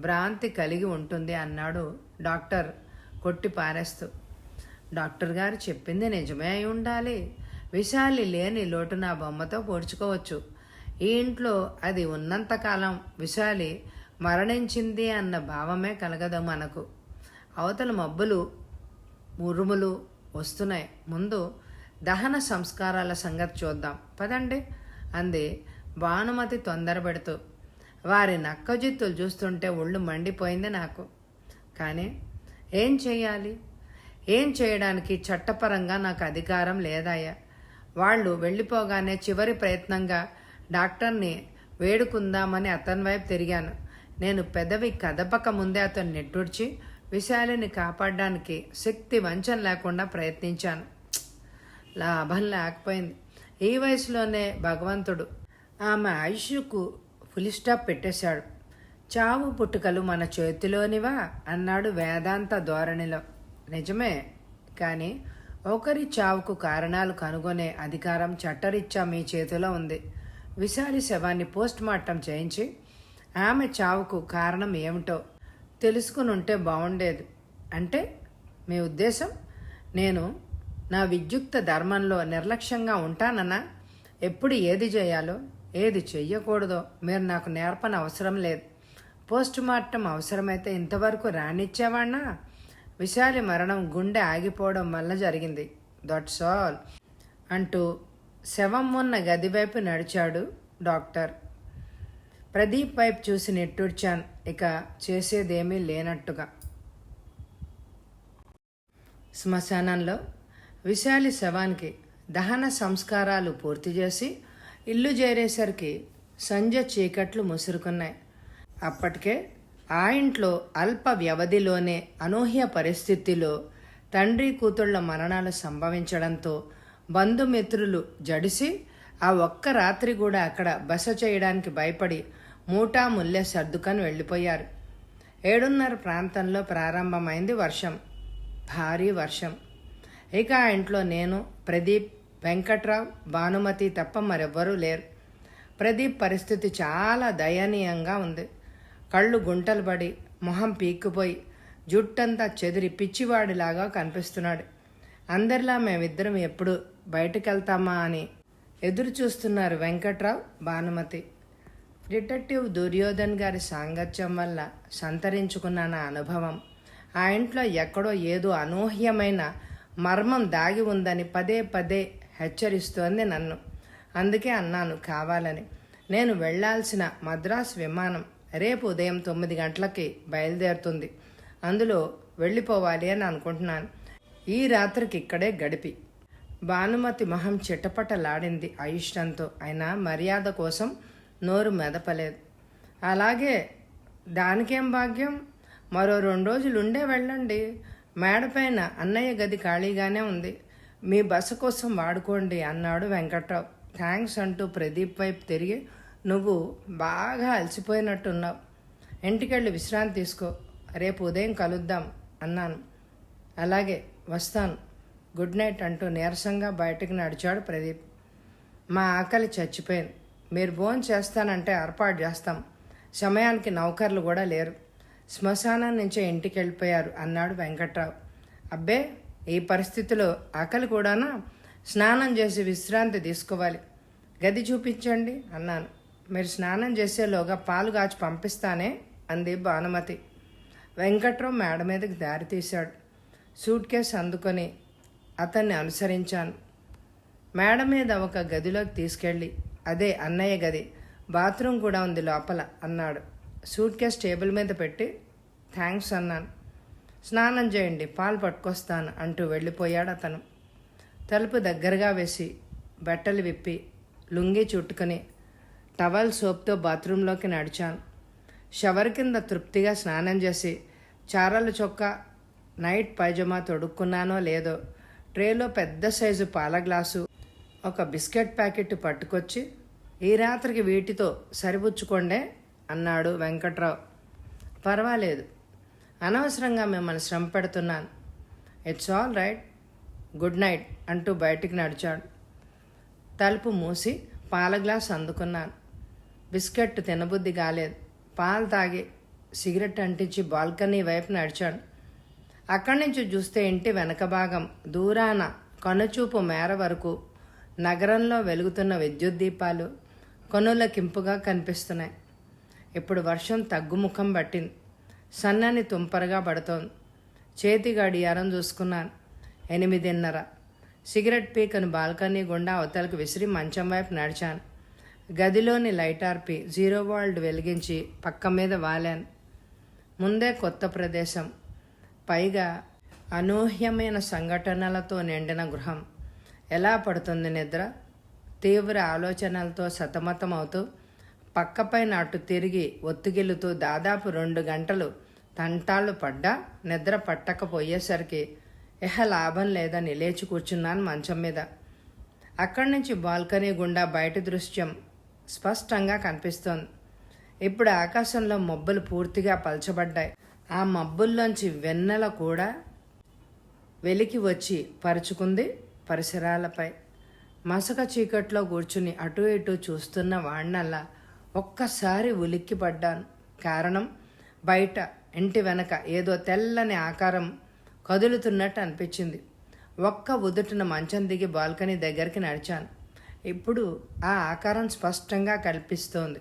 భ్రాంతి కలిగి ఉంటుంది అన్నాడు డాక్టర్ కొట్టి పారేస్తూ. డాక్టర్ గారు చెప్పింది నిజమే అయి ఉండాలి. విశాలి లేని లోటు నా బొమ్మతో పోడ్చుకోవచ్చు. ఈ ఇంట్లో అది ఉన్నంతకాలం విశాలి మరణించింది అన్న భావమే కలగదు మనకు. అవతల మబ్బులు ఉరుములు వస్తున్నాయి. ముందు దహన సంస్కారాల సంగతి చూద్దాం పదండి అంది భానుమతి తొందరపెడుతూ. వారి నక్కజిత్తులు చూస్తుంటే ఒళ్ళు మండిపోయింది నాకు. కానీ ఏం చేయాలి? ఏం చేయడానికి చట్టపరంగా నాకు అధికారం లేదాయా. వాళ్ళు వెళ్ళిపోగానే చివరి ప్రయత్నంగా డాక్టర్ని వేడుకుందామని అతని వైపు తిరిగాను. నేను పెదవి కదపక ముందే అతను నెట్టుడ్చి విశాలిని కాపాడడానికి శక్తి వంచన లేకుండా ప్రయత్నించాను. లాభం లేకపోయింది. ఈ వయసులోనే భగవంతుడు ఆమె ఆయుష్కు ఫుల్ స్టాప్ పెట్టేశాడు. చావు పుట్టుకలు మన చేతిలోనివా అన్నాడు వేదాంత ధోరణిలో. నిజమే, కానీ ఒకరి చావుకు కారణాలు కనుగొనే అధికారం చట్టరీత్యా మీ చేతిలో ఉంది. విశాలి శవాన్ని పోస్ట్ మార్టం చేయించి ఆమె చావుకు కారణం ఏమిటో తెలుసుకుని ఉంటే బాగుండేది. అంటే మీ ఉద్దేశం నేను నా విద్యుక్త ధర్మంలో నిర్లక్ష్యంగా ఉంటానన్నా? ఎప్పుడు ఏది చేయాలో ఏది చెయ్యకూడదో మీరు నాకు నేర్పని అవసరం లేదు. పోస్ట్ మార్టం అవసరమైతే ఇంతవరకు రానిచ్చేవాణ్ణా? విశాలి మరణం గుండె ఆగిపోవడం వల్ల జరిగింది. దట్స్ ఆల్ అంటూ శవం ఉన్న గది వైపు నడిచాడు డాక్టర్. ప్రదీప్ వైపు చూసి నెట్టూడ్చాను. ఇక చేసేదేమీ లేనట్టుగా. శ్మశానంలో విశాలి శవానికి దహన సంస్కారాలు పూర్తి చేసి ఇల్లు చేరేసరికి సంధ్య చీకట్లు ముసురుకున్నాయి. అప్పటికే ఆ ఇంట్లో అల్ప వ్యవధిలోనే అనూహ్య పరిస్థితిలో తండ్రి కూతుళ్ల మరణాలు సంభవించడంతో బంధుమిత్రులు జడిసి ఆ ఒక్క రాత్రి కూడా అక్కడ బస చేయడానికి భయపడి మూటా ముల్లె సర్దుకొని వెళ్ళిపోయారు. 7:30 ప్రాంతంలో ప్రారంభమైంది వర్షం, భారీ వర్షం. ఇక ఆ ఇంట్లో నేను, ప్రదీప్, వెంకట్రావు, భానుమతి తప్ప మరెవ్వరూ లేరు. ప్రదీప్ పరిస్థితి చాలా దయనీయంగా ఉంది. కళ్ళు గుంటలు పడి మొహం పీక్కుపోయి జుట్టంతా చెదిరి పిచ్చివాడిలాగా కనిపిస్తున్నాడు. అందరిలా మేమిద్దరం ఎప్పుడు బయటకెళ్తామా అని ఎదురు చూస్తున్నారు వెంకట్రావు, భానుమతి. డిటెక్టివ్ దుర్యోధన్ గారి సాంగత్యం వల్ల సంతరించుకున్న నా అనుభవం ఆ ఇంట్లో ఎక్కడో ఏదో అనూహ్యమైన మర్మం దాగి ఉందని పదే పదే హెచ్చరిస్తోంది నన్ను. అందుకే అన్నాను కావాలని. నేను వెళ్లాల్సిన మద్రాసు విమానం రేపు ఉదయం 9 గంటలకి బయలుదేరుతుంది. అందులో వెళ్ళిపోవాలి అని అనుకుంటున్నాను. ఈ రాత్రికి ఇక్కడే గడిపి. భానుమతి మొహం చిటపటలాడింది అయిష్టంతో. అయినా మర్యాద కోసం నోరు మెదపలేదు. అలాగే, దానికేం భాగ్యం? మరో 2 రోజులు ఉండే వెళ్ళండి. మేడపైన అన్నయ్య గది ఖాళీగానే ఉంది, మీ బస కోసం వాడుకోండి అన్నాడు వెంకట్రావు. థ్యాంక్స్ అంటూ ప్రదీప్ వైపు తిరిగి, నువ్వు బాగా అలసిపోయినట్టున్నావు, ఇంటికెళ్ళి విశ్రాంతి తీసుకో, రేపు ఉదయం కలుద్దాం అన్నాను. అలాగే వస్తాను, గుడ్ నైట్ అంటూ నీరసంగా బయటకు నడిచాడు ప్రదీప్. మా ఆకలి చచ్చిపోయింది, మీరు భోజనం చేస్తానంటే ఏర్పాటు చేస్తాం, సమయానికి నౌకర్లు కూడా లేరు, శ్మశానం నుంచే ఇంటికి వెళ్ళిపోయారు అన్నాడు వెంకట్రావు. అబ్బే, ఈ పరిస్థితిలో ఆకలి కూడానా? స్నానం చేసి విశ్రాంతి తీసుకోవాలి, గది చూపించండి అన్నాను. మీరు స్నానం చేసేలోగా పాలు కాచి పంపిస్తానే అంది భానుమతి. వెంకట్రావు మేడ మీదకి దారి తీశాడు. సూట్ కేసు అందుకొని అతన్ని అనుసరించాను. మేడ మీద ఒక గదిలోకి తీసుకెళ్ళి, అదే అన్నయ్య గది, బాత్రూమ్ కూడా ఉంది లోపల అన్నాడు. సూట్ కేసు టేబుల్ మీద పెట్టి థ్యాంక్స్ అన్నాను. స్నానం చేయండి, పాలు పట్టుకొస్తాను అంటూ వెళ్ళిపోయాడు అతను. తలుపు దగ్గరగా వేసి బట్టలు విప్పి లుంగీ చుట్టుకొని టవల్ సోప్తో బాత్రూంలోకి నడిచాను. షవర్ కింద తృప్తిగా స్నానం చేసి చారల చొక్కా నైట్ పైజమా తొడుక్కున్నానో లేదో ట్రేలో పెద్ద సైజు పాల గ్లాసు, ఒక బిస్కెట్ ప్యాకెట్ పట్టుకొచ్చి, ఈ రాత్రికి వీటితో సరిపుచ్చుకోండే అన్నాడు వెంకట్రావు. పర్వాలేదు, అనవసరంగా మిమ్మల్ని శ్రమ పెడుతున్నాను, it's all right, good night అంటూ బయటికి నడిచాడు. తలుపు మూసి పాల గ్లాస్ అందుకున్నాను. బిస్కెట్ తినబుద్ధి కాలేదు. పాలు తాగి సిగరెట్ అంటించి బాల్కనీ వైపు నడిచాడు. అక్కడి నుంచి చూస్తే ఇంటి వెనక భాగం దూరాన కనుచూపు మేర వరకు నగరంలో వెలుగుతున్న విద్యుత్ దీపాలు కనులకింపుగా కనిపిస్తున్నాయి. ఇప్పుడు వర్షం తగ్గుముఖం పట్టింది. సన్నని తుంపరగా పడుతోంది. చేతి గడియారం చూసుకున్నాను. 8:30. సిగరెట్ పీకను బాల్కనీ గుండా అవతలకు విసిరి మంచం వైపు నడిచాను. గదిలోని లైట్ ఆర్పి 0 వోల్ట్ వెలిగించి పక్క మీద వాలాను. ముందే కొత్త ప్రదేశం, పైగా అనూహ్యమైన సంఘటనలతో నిండిన గృహం. ఎలా పడుతుంది నిద్ర? తీవ్ర ఆలోచనలతో సతమతమవుతూ పక్కపైన అటు తిరిగి ఒత్తిగిల్లుతూ దాదాపు 2 గంటలు తంటాళ్ళు పడ్డా నిద్ర పట్టకపోయేసరికి లాభం లేదని లేచి కూర్చున్నాను మంచం మీద. అక్కడి నుంచి బాల్కనీ గుండా బయటి దృశ్యం స్పష్టంగా కనిపిస్తోంది. ఇప్పుడు ఆకాశంలో మబ్బులు పూర్తిగా పల్చబడ్డాయి. ఆ మబ్బుల్లోంచి వెన్నెల కూడా వెలికి వచ్చి పరుచుకుంది పరిసరాలపై. మసక చీకట్లో కూర్చుని అటు ఇటు చూస్తున్న వాణ్ణల్లా ఒక్కసారి ఉలిక్కిపడ్డాను. కారణం, బయట ఇంటి వెనక ఏదో తెల్లని ఆకారం కదులుతున్నట్టు అనిపించింది. ఒక్క ఉదుటిన మంచం దిగి బాల్కనీ దగ్గరికి నడిచాను. ఇప్పుడు ఆ ఆకారం స్పష్టంగా కనిపిస్తోంది.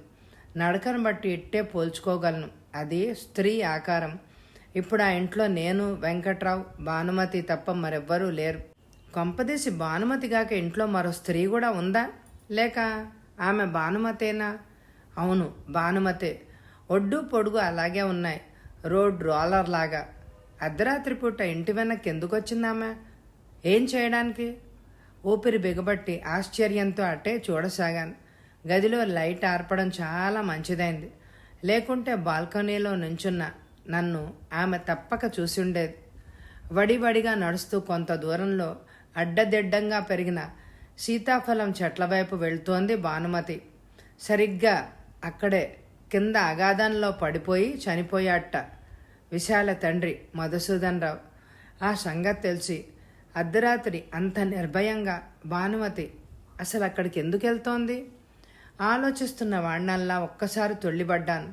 నడకను బట్టి ఇట్టే పోల్చుకోగలను. అది స్త్రీ ఆకారం. ఇప్పుడు ఆ ఇంట్లో నేను, వెంకట్రావు, భానుమతి తప్ప మరెవ్వరూ లేరు. కొంపదీసి భానుమతిగాక ఇంట్లో మరో స్త్రీ కూడా ఉందా? లేక ఆమె భానుమతేనా? అవును, భానుమతే. ఒడ్డు పొడుగు అలాగే ఉన్నాయి, రోడ్ రోలర్ లాగా. అర్ధరాత్రి పూట ఇంటి వెనక్కి ఎందుకు వచ్చిందామె? ఏం చేయడానికి? ఊపిరి బిగబట్టి ఆశ్చర్యంతో అట్టే చూడసాగాను. గదిలో లైట్ ఆర్పడం చాలా మంచిదైంది. లేకుంటే బాల్కనీలో నుంచున్న నన్ను ఆమె తప్పక చూసి ఉండేది. వడివడిగా నడుస్తూ కొంత దూరంలో అడ్డదిడ్డంగా పెరిగిన సీతాఫలం చెట్ల వైపు వెళ్తోంది భానుమతి. సరిగ్గా అక్కడే కింద అగాధంలో పడిపోయి చనిపోయాట విశాల తండ్రి మధుసూదన్ రావు. ఆ సంగతి తెలిసి అర్ధరాత్రి అంత నిర్భయంగా భానుమతి అసలు అక్కడికి ఎందుకు వెళ్తోంది? ఆలోచిస్తున్న వాణ్ణల్లా ఒక్కసారి తొళ్ళిపడ్డాను.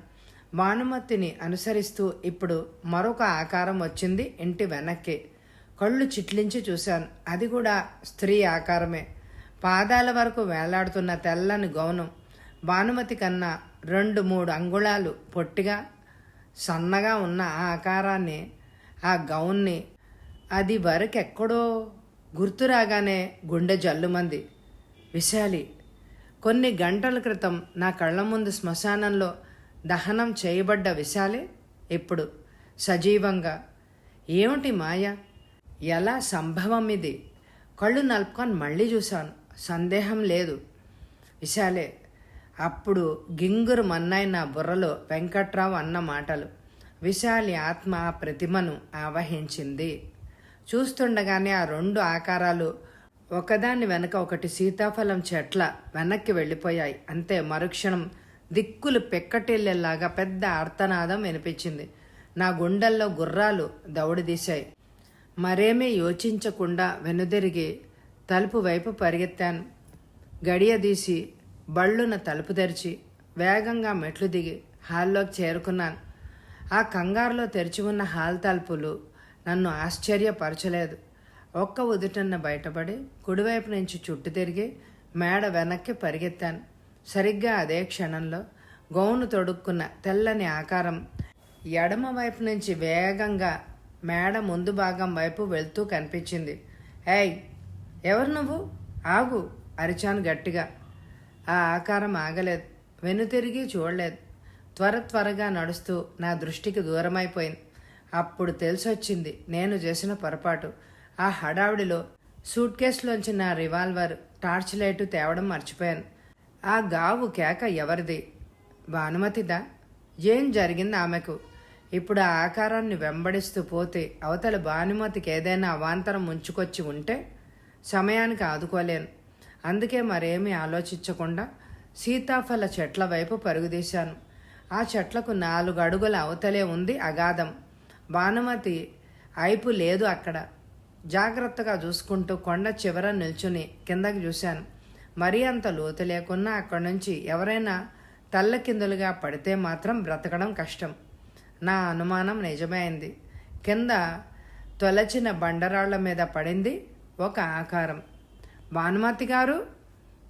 భానుమతిని అనుసరిస్తూ ఇప్పుడు మరొక ఆకారం వచ్చింది ఇంటి వెనక్కి. కళ్ళు చిట్లించి చూశాను. అది కూడా స్త్రీ ఆకారమే. పాదాల వరకు వేలాడుతున్న తెల్లని గౌనం. భానుమతి కన్నా 2-3 అంగుళాలు పొట్టిగా సన్నగా ఉన్న ఆ ఆకారాన్ని, ఆ గౌన్ని అది వరకెక్కడో గుర్తురాగానే గుండె జల్లుమంది. విశాలి కొన్ని గంటల క్రితం నా కళ్ళ ముందు శ్మశానంలో దహనం చేయబడ్డ విశాలి ఇప్పుడు సజీవంగా. ఏమిటి మాయ? ఎలా సంభవం ఇది? కళ్ళు నలుపుకొని మళ్ళీ చూశాను. సందేహం లేదు, విశాలే. అప్పుడు గింగురు మన్నాయి నా బుర్రలో వెంకట్రావు అన్న మాటలు. విశాలి ఆత్మ ఆ ప్రతిమను ఆవహించింది. చూస్తుండగానే ఆ రెండు ఆకారాలు ఒకదాని వెనక ఒకటి సీతాఫలం చెట్ల వెనక్కి వెళ్ళిపోయాయి. అంతే, మరుక్షణం దిక్కులు పెక్కటిల్లేలాగా పెద్ద ఆర్తనాదం వినిపించింది. నా గుండెల్లో గుర్రాలు దౌడిదీశాయి. మరేమీ యోచించకుండా వెనుదిరిగి తలుపు వైపు పరిగెత్తాను. గడియదీసి బళ్ళున తలుపు తెరిచి వేగంగా మెట్లు దిగి హాల్లోకి చేరుకున్నాను. ఆ కంగారులో తెరిచి ఉన్న హాల్ తలుపులు నన్ను ఆశ్చర్యపరచలేదు. ఒక్క ఉదుటన్న బయటపడి కుడివైపు నుంచి చుట్టు తిరిగి మేడ వెనక్కి పరిగెత్తాను. సరిగ్గా అదే క్షణంలో గౌను తొడుక్కున్న తెల్లని ఆకారం ఎడమ వైపు నుంచి వేగంగా మేడ ముందు భాగం వైపు వెళ్తూ కనిపించింది. ఏయ్, ఎవరు నువ్వు? ఆగు! అరిచాను గట్టిగా. ఆ ఆకారం ఆగలేదు, వెనుతిరిగి చూడలేదు. త్వరగా నడుస్తూ నా దృష్టికి దూరమైపోయింది. అప్పుడు తెలిసొచ్చింది నేను చేసిన పొరపాటు. ఆ హడావుడిలో సూట్ కేసులోంచి నా రివాల్వర్, టార్చ్ లైటు తేవడం మర్చిపోయాను. ఆ గావు కేక ఎవరిది? భానుమతిదా? ఏం జరిగింది ఆమెకు? ఇప్పుడు ఆ ఆకారాన్ని వెంబడిస్తూ పోతే అవతల భానుమతికి ఏదైనా అవాంతరం ముంచుకొచ్చి ఉంటే సమయానికి ఆదుకోలేను. అందుకే మరేమీ ఆలోచించకుండా సీతాఫల చెట్ల వైపు పరుగుదీశాను. ఆ చెట్లకు 4 అడుగుల అవతలే ఉంది అగాధం. భానుమతి అయిపు లేదు అక్కడ. జాగ్రత్తగా చూసుకుంటూ కొండ చివర నిల్చుని కిందకి చూశాను. మరీ అంత లోతు లేకున్నా అక్కడి నుంచి ఎవరైనా తల్లకిందులుగా పడితే మాత్రం బ్రతకడం కష్టం. నా అనుమానం నిజమైంది. కింద తొలచిన బండరాళ్ల మీద పడింది ఒక ఆకారం. భానుమతి గారు,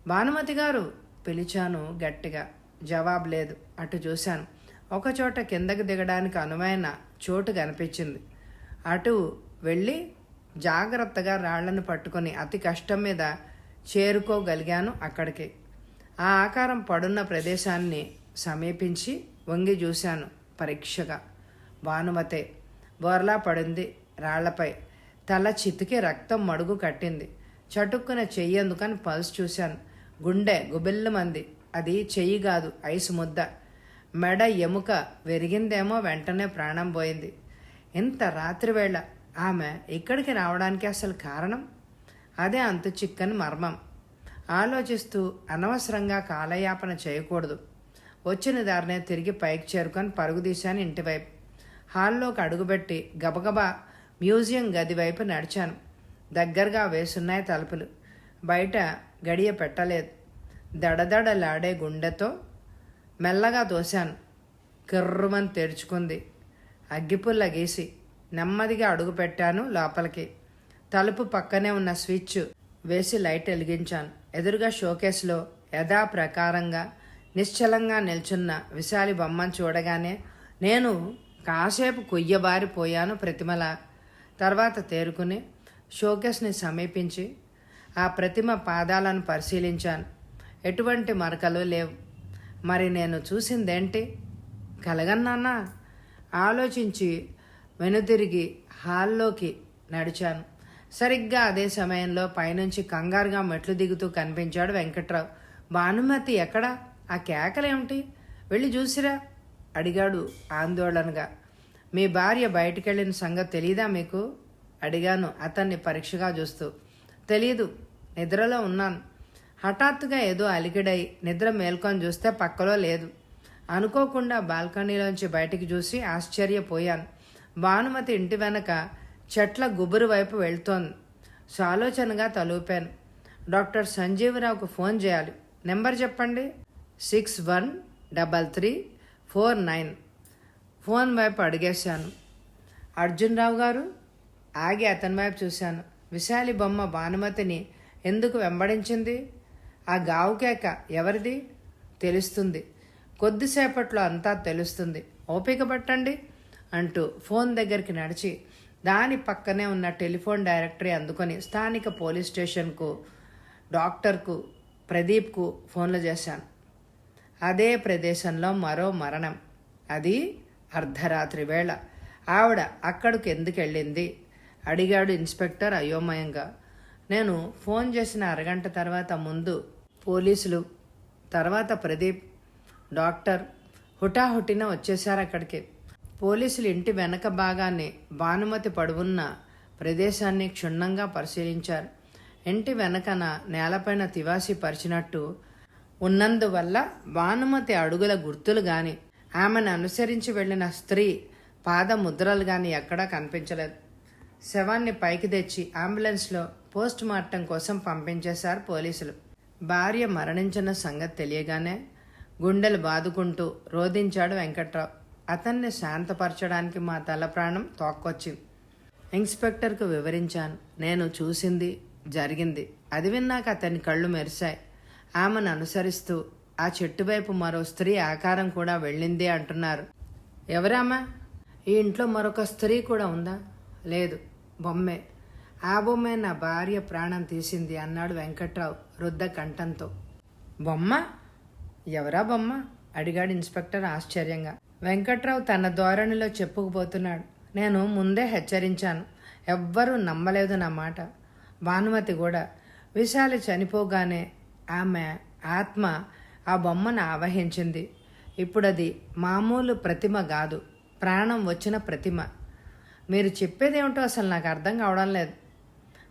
భానుమతి గారు పిలిచాను గట్టిగా. జవాబు లేదు. అటు చూశాను. ఒకచోట కిందకి దిగడానికి అనువైన చోటు కనిపించింది. అటు వెళ్ళి జాగ్రత్తగా రాళ్లను పట్టుకొని అతి కష్టం మీద చేరుకోగలిగాను అక్కడికి. ఆ ఆకారం పడున్న ప్రదేశాన్ని సమీపించి వంగి చూశాను పరీక్షగా. భానుమతే బోర్లా పడింది రాళ్లపై. తల చితికి రక్తం మడుగు కట్టింది. చటుక్కున చెయ్యి అందుకని పల్స్ చూశాను. గుండె గుబిల్లమంది. అది చెయ్యి కాదు, ఐసు ముద్ద. మెడ ఎముక విరిగిందేమో, వెంటనే ప్రాణం పోయింది. ఇంత రాత్రివేళ ఆమె ఇక్కడికి రావడానికి అసలు కారణం? అదే అంతు చిక్కని మర్మం. ఆలోచిస్తూ అనవసరంగా కాలయాపన చేయకూడదు. వచ్చిన దారినే తిరిగి పైకి చేరుకొని పరుగుదీశాను ఇంటివైపు. హాల్లోకి అడుగుపెట్టి గబగబా మ్యూజియం గది వైపు నడిచాను. దగ్గరగా వేసున్నాయి తలుపులు. బయట గడియ పెట్టలేదు. దడదడలాడే గుండెతో మెల్లగా తోశాను. కిర్రుమని తెరుచుకుంది. అగ్గిపుల్ల గీసి నెమ్మదిగా అడుగు పెట్టాను లోపలికి. తలుపు పక్కనే ఉన్న స్విచ్ వేసి లైట్ వెలిగించాను. ఎదురుగా షోకేస్లో యథాప్రకారంగా నిశ్చలంగా నిల్చున్న విశాలి బొమ్మను చూడగానే నేను కాసేపు కొయ్యబారిపోయాను ప్రతిమలా. తర్వాత తేరుకుని షోకేస్ని సమీపించి ఆ ప్రతిమ పాదాలను పరిశీలించాను. ఎటువంటి మరకలు లేవు. మరి నేను చూసిందేంటి? కలగన్నానా? ఆలోచించి వెనుతిరిగి హాల్లోకి నడిచాను. సరిగ్గా అదే సమయంలో పైనుంచి కంగారుగా మెట్లు దిగుతూ కనిపించాడు వెంకట్రావు. భానుమతి ఎక్కడా? ఆ కేకలేమిటి? వెళ్ళి చూసిరా అడిగాడు ఆందోళనగా. మీ భార్య బయటికెళ్ళిన సంగతి తెలీదా మీకు? అడిగాను అతన్ని పరీక్షగా చూస్తూ. తెలీదు, నిద్రలో ఉన్నాను. హఠాత్తుగా ఏదో అలికిడై నిద్ర మేల్కొని చూస్తే పక్కలో లేదు. అనుకోకుండా బాల్కనీలోంచి బయటికి చూసి ఆశ్చర్యపోయాను. భానుమతి ఇంటి వెనక చెట్ల గుబురు వైపు వెళ్తోంది. సాలోచనగా తలూపాను. డాక్టర్ సంజీవరావుకు ఫోన్ చేయాలి. నెంబర్ చెప్పండి. 613349. ఫోన్ వైపు అడిగేశాను. అర్జున్ రావు గారు? ఆగి అతని వైపు చూశాను. విశాలి బొమ్మ భానుమతిని ఎందుకు వెంబడించింది? ఆ గావు కేక ఎవరిది? తెలుస్తుంది, కొద్దిసేపట్లో అంతా తెలుస్తుంది. ఓపిక పట్టండి అంటూ ఫోన్ దగ్గరికి నడిచి దాని పక్కనే ఉన్న టెలిఫోన్ డైరెక్టరీ అందుకొని స్థానిక పోలీస్ స్టేషన్కు, డాక్టర్కు, ప్రదీప్కు ఫోన్లు చేశాను. అదే ప్రదేశంలో మరో మరణం. అది అర్ధరాత్రి వేళ. ఆవిడ అక్కడికి ఎందుకు వెళ్ళింది? అడిగాడు ఇన్స్పెక్టర్ అయోమయంగా. నేను ఫోన్ చేసిన అరగంట తర్వాత ముందు పోలీసులు, తర్వాత ప్రదీప్, డాక్టర్ హుటాహుటిన వచ్చేశారు అక్కడికి. పోలీసులు ఇంటి వెనక భాగాన్ని భానుమతి పడువున్న ప్రదేశాన్ని క్షుణ్ణంగా పరిశీలించారు. ఇంటి వెనకన నేలపైన తివాసి పరిచినట్టు ఉన్నందువల్ల భానుమతి అడుగుల గుర్తులు గాని ఆమెను అనుసరించి వెళ్లిన స్త్రీ పాదముద్రలు గాని ఎక్కడా కనిపించలేదు. శవాన్ని పైకి తెచ్చి అంబులెన్స్లో పోస్ట్ మార్టం కోసం పంపించేశారు పోలీసులు. భార్య మరణించిన సంగతి తెలియగానే గుండెలు బాదుకుంటూ రోధించాడు వెంకట్రావు. అతన్ని శాంతపరచడానికి మా తల ప్రాణం తోక్కొచ్చింది. ఇన్స్పెక్టర్కు వివరించాను. నేను చూసింది జరిగింది. అది విన్నాక అతని కళ్ళు మెరిశాయి. ఆమెను అనుసరిస్తూ ఆ చెట్టు వైపు మరో స్త్రీ ఆకారం కూడా వెళ్ళింది అంటున్నారు. ఎవరామా? ఈ ఇంట్లో మరొక స్త్రీ కూడా ఉందా? లేదు, బొమ్మే. ఆ బొమ్మే నా భార్య ప్రాణం తీసింది అన్నాడు వెంకట్రావు రుద్ద కంఠంతో. బొమ్మ? ఎవరా బొమ్మ? అడిగాడు ఇన్స్పెక్టర్ ఆశ్చర్యంగా. వెంకట్రావు తన ధోరణిలో చెప్పుకుపోతున్నాడు. నేను ముందే హెచ్చరించాను. ఎవ్వరూ నమ్మలేదు నా మాట. భానుమతి కూడా. విశాలి చనిపోగానే ఆమె ఆత్మ ఆ బొమ్మను ఆవహించింది. ఇప్పుడది మామూలు ప్రతిమ కాదు, ప్రాణం వచ్చిన ప్రతిమ. మీరు చెప్పేదేమిటో అసలు నాకు అర్థం కావడం లేదు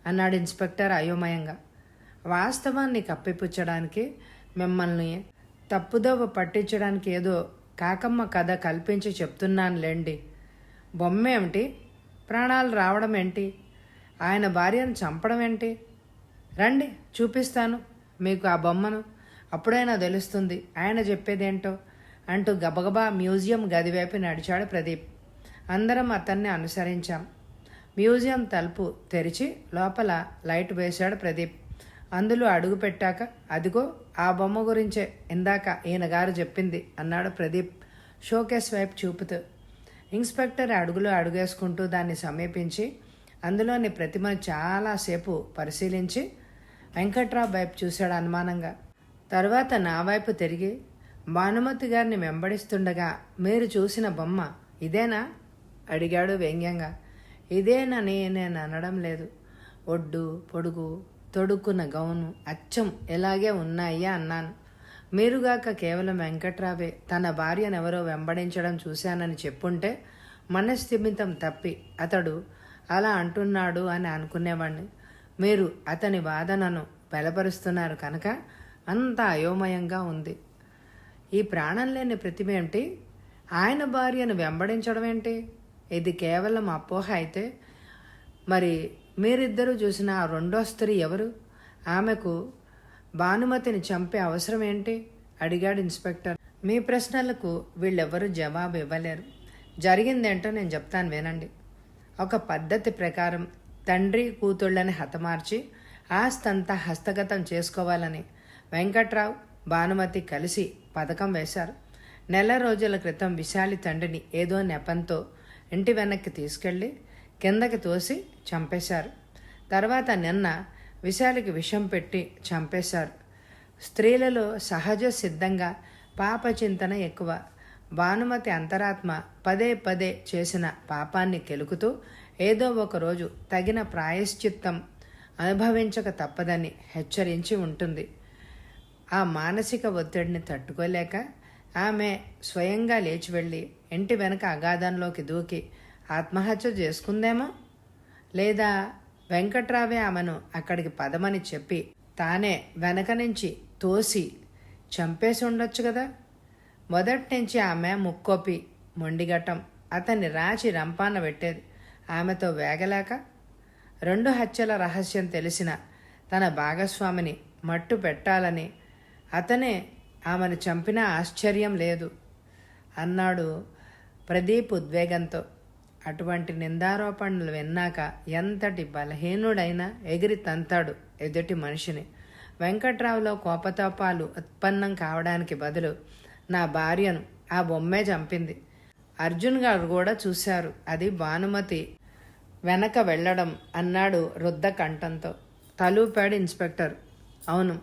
అన్నాడు ఇన్స్పెక్టర్ అయోమయంగా. వాస్తవాన్ని కప్పిపుచ్చడానికి, మిమ్మల్ని తప్పుదోవ పట్టించడానికి ఏదో కాకమ్మ కథ కల్పించి చెప్తున్నానులేండి. బొమ్మ ఏమిటి? ప్రాణాలు రావడం ఏంటి? ఆయన భార్యను చంపడం ఏంటి? రండి చూపిస్తాను మీకు ఆ బొమ్మను. అప్పుడైనా తెలుస్తుంది ఆయన చెప్పేదేంటో అంటూ గబగబా మ్యూజియం గదివైపు నడిచాడు ప్రదీప్. అందరం అతన్ని అనుసరించాం. మ్యూజియం తలుపు తెరిచి లోపల లైట్ వేశాడు ప్రదీప్. అందులో అడుగు పెట్టాక, అదిగో ఆ బొమ్మ గురించే ఇందాక ఈయన గారు చెప్పింది అన్నాడు ప్రదీప్ షోకేస్ వైపు చూపుతూ. ఇన్స్పెక్టర్ అడుగులో అడుగేసుకుంటూ దాన్ని సమీపించి అందులోని ప్రతిమను చాలాసేపు పరిశీలించి వెంకట్రావు వైపు చూశాడు అనుమానంగా. తర్వాత నా వైపు తిరిగి, భానుమతి గారిని వెంబడిస్తుండగా మీరు చూసిన బొమ్మ ఇదేనా అడిగాడు వ్యంగ్యంగా. ఇదేనని నేను అనడం లేదు. ఒడ్డు పొడుగు తొడుక్కున్న గౌను అచ్చం ఎలాగే ఉన్నాయా అన్నాను. మీరుగాక కేవలం వెంకట్రావే తన భార్యనెవరో వెంబడించడం చూశానని చెప్పుంటే మనస్థిమితం తప్పి అతడు అలా అంటున్నాడు అని అనుకునేవాణ్ణి. మీరు అతని వాదనను బలపరుస్తున్నారు కనుక అంత అయోమయంగా ఉంది. ఈ ప్రాణం లేని ప్రతిమ ఏంటి? ఆయన భార్యను వెంబడించడం ఏంటి? ఇది కేవలం అపోహ అయితే మరి మీరిద్దరూ చూసిన ఆ రెండో స్త్రీ ఎవరు? ఆమెకు భానుమతిని చంపే అవసరం ఏంటి అడిగాడు ఇన్స్పెక్టర్. మీ ప్రశ్నలకు వీళ్ళెవ్వరూ జవాబు ఇవ్వలేరు. జరిగిందేంటో నేను చెప్తాను వినండి. ఒక పద్ధతి ప్రకారం తండ్రి కూతుళ్ళని హతమార్చి ఆస్తంతా హస్తగతం చేసుకోవాలని వెంకట్రావు భానుమతి కలిసి పథకం వేశారు. నెల రోజుల క్రితం విశాలి తండ్రిని ఏదో నెపంతో ఇంటి వెనక్కి తీసుకెళ్లి కిందకి తోసి చంపేశారు. తర్వాత నిన్న విశాలికి విషం పెట్టి చంపేశారు. స్త్రీలలో సహజ సిద్ధంగా పాపచింతన ఎక్కువ. భానుమతి అంతరాత్మ పదే పదే చేసిన పాపాన్ని కెలుకుతూ ఏదో ఒకరోజు తగిన ప్రాయశ్చిత్తం అనుభవించక తప్పదని హెచ్చరించి ఉంటుంది. ఆ మానసిక ఒత్తిడిని తట్టుకోలేక ఆమె స్వయంగా లేచి వెళ్ళి ఇంటి వెనక అగాధంలోకి దూకి ఆత్మహత్య చేసుకుందేమో, లేదా వెంకట్రావే ఆమెను అక్కడికి పదమని చెప్పి తానే వెనక నుంచి తోసి చంపేసి ఉండొచ్చు కదా. మొదటి నుంచి ఆమె ముక్కోపి మొండిగట్టం అతన్ని రాచి రంపాన పెట్టేది. ఆమెతో వేగలేక 2 హత్యల రహస్యం తెలిసిన తన భాగస్వామిని మట్టు పెట్టాలని అతనే ఆమెను చంపినా ఆశ్చర్యం లేదు అన్నాడు ప్రదీప్ ఉద్వేగంతో. అటువంటి నిందారోపణలు విన్నాక ఎంతటి బలహీనుడైనా ఎగిరి తంతాడు ఎదుటి మనిషిని. వెంకట్రావులో కోపతాపాలు ఉత్పన్నం కావడానికి బదులు నా భార్యను ఆ బొమ్మే చంపింది. అర్జున్ గారు కూడా చూశారు అది భానుమతి వెనక వెళ్ళడం అన్నాడు రుద్ద కంఠంతో. తలూపాడు ఇన్స్పెక్టర్. అవును,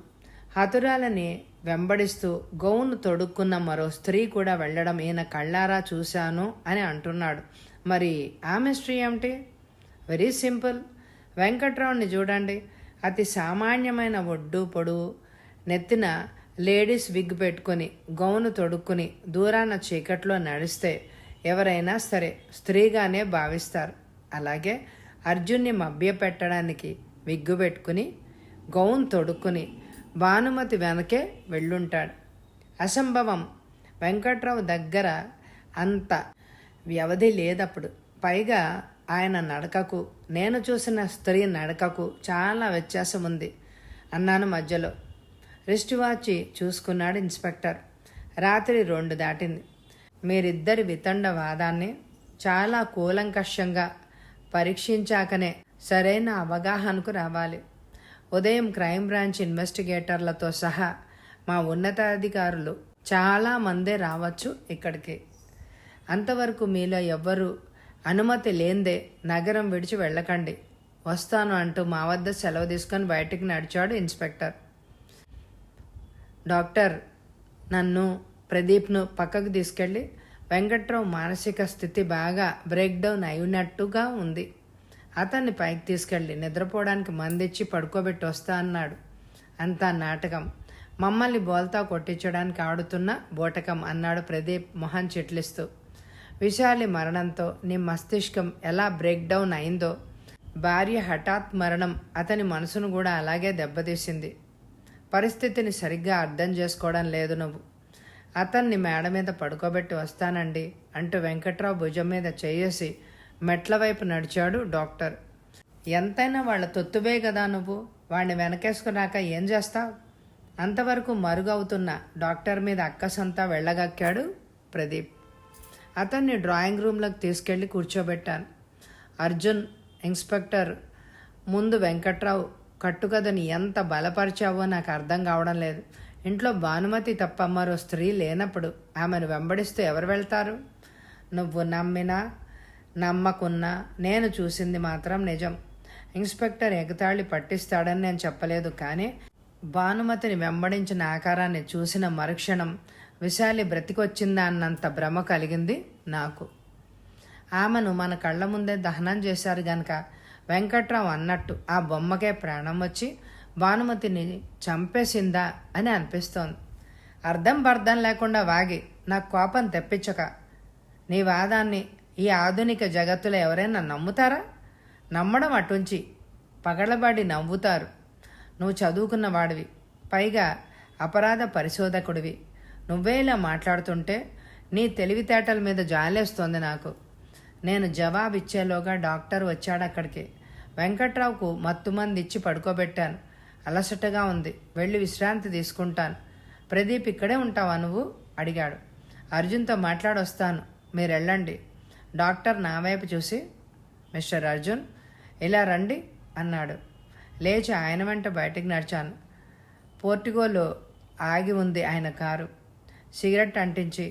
హతురాలని వెంబడిస్తూ గౌను తొడుక్కున్న మరో స్త్రీ కూడా వెళ్ళడం ఈయన కళ్ళారా చూశాను అని అంటున్నాడు. మరి ఆమె స్త్రీ ఏమిటి? Very simple. వెంకట్రావుని చూడండి. అతి సామాన్యమైన ఒడ్డు పొడువు, నెత్తిన లేడీస్ విగ్ పెట్టుకుని గౌను తొడుక్కుని దూరాన చీకట్లో నడిస్తే ఎవరైనా సరే స్త్రీగానే భావిస్తారు. అలాగే అర్జున్ని మభ్యపెట్టడానికి విగ్గు పెట్టుకుని గౌన్ తొడుక్కుని భానుమతి వెనకే వెళ్ళుంటాడు. అసంభవం. వెంకట్రావు దగ్గర అంత వ్యవధి లేదప్పుడు. పైగా ఆయన నడకకు నేను చూసిన స్త్రీ నడకకు చాలా వ్యత్యాసం ఉంది అన్నాను మధ్యలో. రిస్ట్ వాచి చూసుకున్నాడు ఇన్స్పెక్టర్. రాత్రి 2 దాటింది. మీరిద్దరి వితండ వాదాన్ని చాలా కూలంకషంగా పరీక్షించాకనే సరైన అవగాహనకు రావాలి. ఉదయం క్రైమ్ బ్రాంచ్ ఇన్వెస్టిగేటర్లతో సహా మా ఉన్నతాధికారులు చాలా మందే రావచ్చు ఇక్కడికి. అంతవరకు మీలో ఎవ్వరూ అనుమతి లేందే నగరం విడిచి వెళ్ళకండి. వస్తాను అంటూ మా వద్ద సెలవు తీసుకొని బయటికి నడిచాడు ఇన్స్పెక్టర్. డాక్టర్ నన్ను ప్రదీప్ను పక్కకు తీసుకెళ్ళి వెంకట్రావు మానసిక స్థితి బాగా బ్రేక్ డౌన్ అయినట్టుగా ఉంది. అతన్ని పైకి తీసుకెళ్ళి నిద్రపోవడానికి మందిచ్చి పడుకోబెట్టి వస్తా అన్నాడు. అంతా నాటకం. మమ్మల్ని బోల్తా కొట్టించడానికి ఆడుతున్న బోటకం అన్నాడు ప్రదీప్ మొహం చిట్లిస్తూ. విశాలి మరణంతో నీ మస్తిష్కం ఎలా బ్రేక్ డౌన్ అయిందో భార్య హఠాత్ మరణం అతని మనసును కూడా అలాగే దెబ్బతీసింది. పరిస్థితిని సరిగ్గా అర్థం చేసుకోవడం లేదు నువ్వు. అతన్ని మేడ మీద పడుకోబెట్టి వస్తానండి అంటూ వెంకట్రావు భుజం మీద చేయేసి మెట్ల వైపు నడిచాడు డాక్టర్. ఎంతైనా వాళ్ళ తొత్తువే కదా నువ్వు. వాడిని వెనకేసుకున్నాక ఏం చేస్తావు? అంతవరకు మరుగవుతున్న డాక్టర్ మీద అక్కసంతా వెళ్ళగక్కాడు ప్రదీప్. అతన్ని డ్రాయింగ్ రూమ్లోకి తీసుకెళ్లి కూర్చోబెట్టాను. అర్జున్, ఇన్స్పెక్టర్ ముందు వెంకట్రావు కట్టుకథని ఎంత బలపరిచావో నాకు అర్థం కావడం లేదు. ఇంట్లో భానుమతి తప్ప మరో స్త్రీ లేనప్పుడు ఆమెను వెంబడిస్తూ ఎవరు వెళ్తారు? నువ్వు నమ్మినా నమ్మకున్నా నేను చూసింది మాత్రం నిజం. ఇన్స్పెక్టర్ ఎగతాళి పట్టిస్తాడని నేను చెప్పలేదు, కానీ భానుమతిని వెంబడించిన ఆకారాన్ని చూసిన మరుక్షణం విశాలి బ్రతికొచ్చిందా అన్నంత భ్రమ కలిగింది నాకు. ఆమెను మన కళ్ళ ముందే దహనం చేశారు గనక వెంకట్రావు అన్నట్టు ఆ బొమ్మకే ప్రాణం వచ్చి భానుమతిని చంపేసిందా అని అనిపిస్తోంది. అర్థం పర్థం లేకుండా వాగి నాకు కోపం తెప్పించక. నీ వాదాన్ని ఈ ఆధునిక జగత్తులో ఎవరైనా నమ్ముతారా? నమ్మడం అటుంచి పగలబడి నవ్వుతారు. నువ్వు చదువుకున్న వాడివి, పైగా అపరాధ పరిశోధకుడివి. నువ్వే ఇలా మాట్లాడుతుంటే నీ తెలివితేటల మీద జాలేస్తోంది నాకు. నేను జవాబిచ్చేలోగా డాక్టర్ వచ్చాడు అక్కడికి. వెంకట్రావుకు మత్తుమంది ఇచ్చి పడుకోబెట్టాను. అలసటగా ఉంది, వెళ్ళి విశ్రాంతి తీసుకుంటాను. ప్రదీప్ ఇక్కడే ఉంటావా నువ్వు అడిగాడు. అర్జున్తో మాట్లాడొస్తాను, మీరు వెళ్ళండి. డాక్టర్ నా వైపు చూసి మిస్టర్ అర్జున్ ఇలా రండి అన్నాడు. లేచి ఆయన వెంట బయటికి నడిచాను. పోర్టిగోలో ఆగి ఉంది ఆయన కారు. సిగరెట్ అంటించి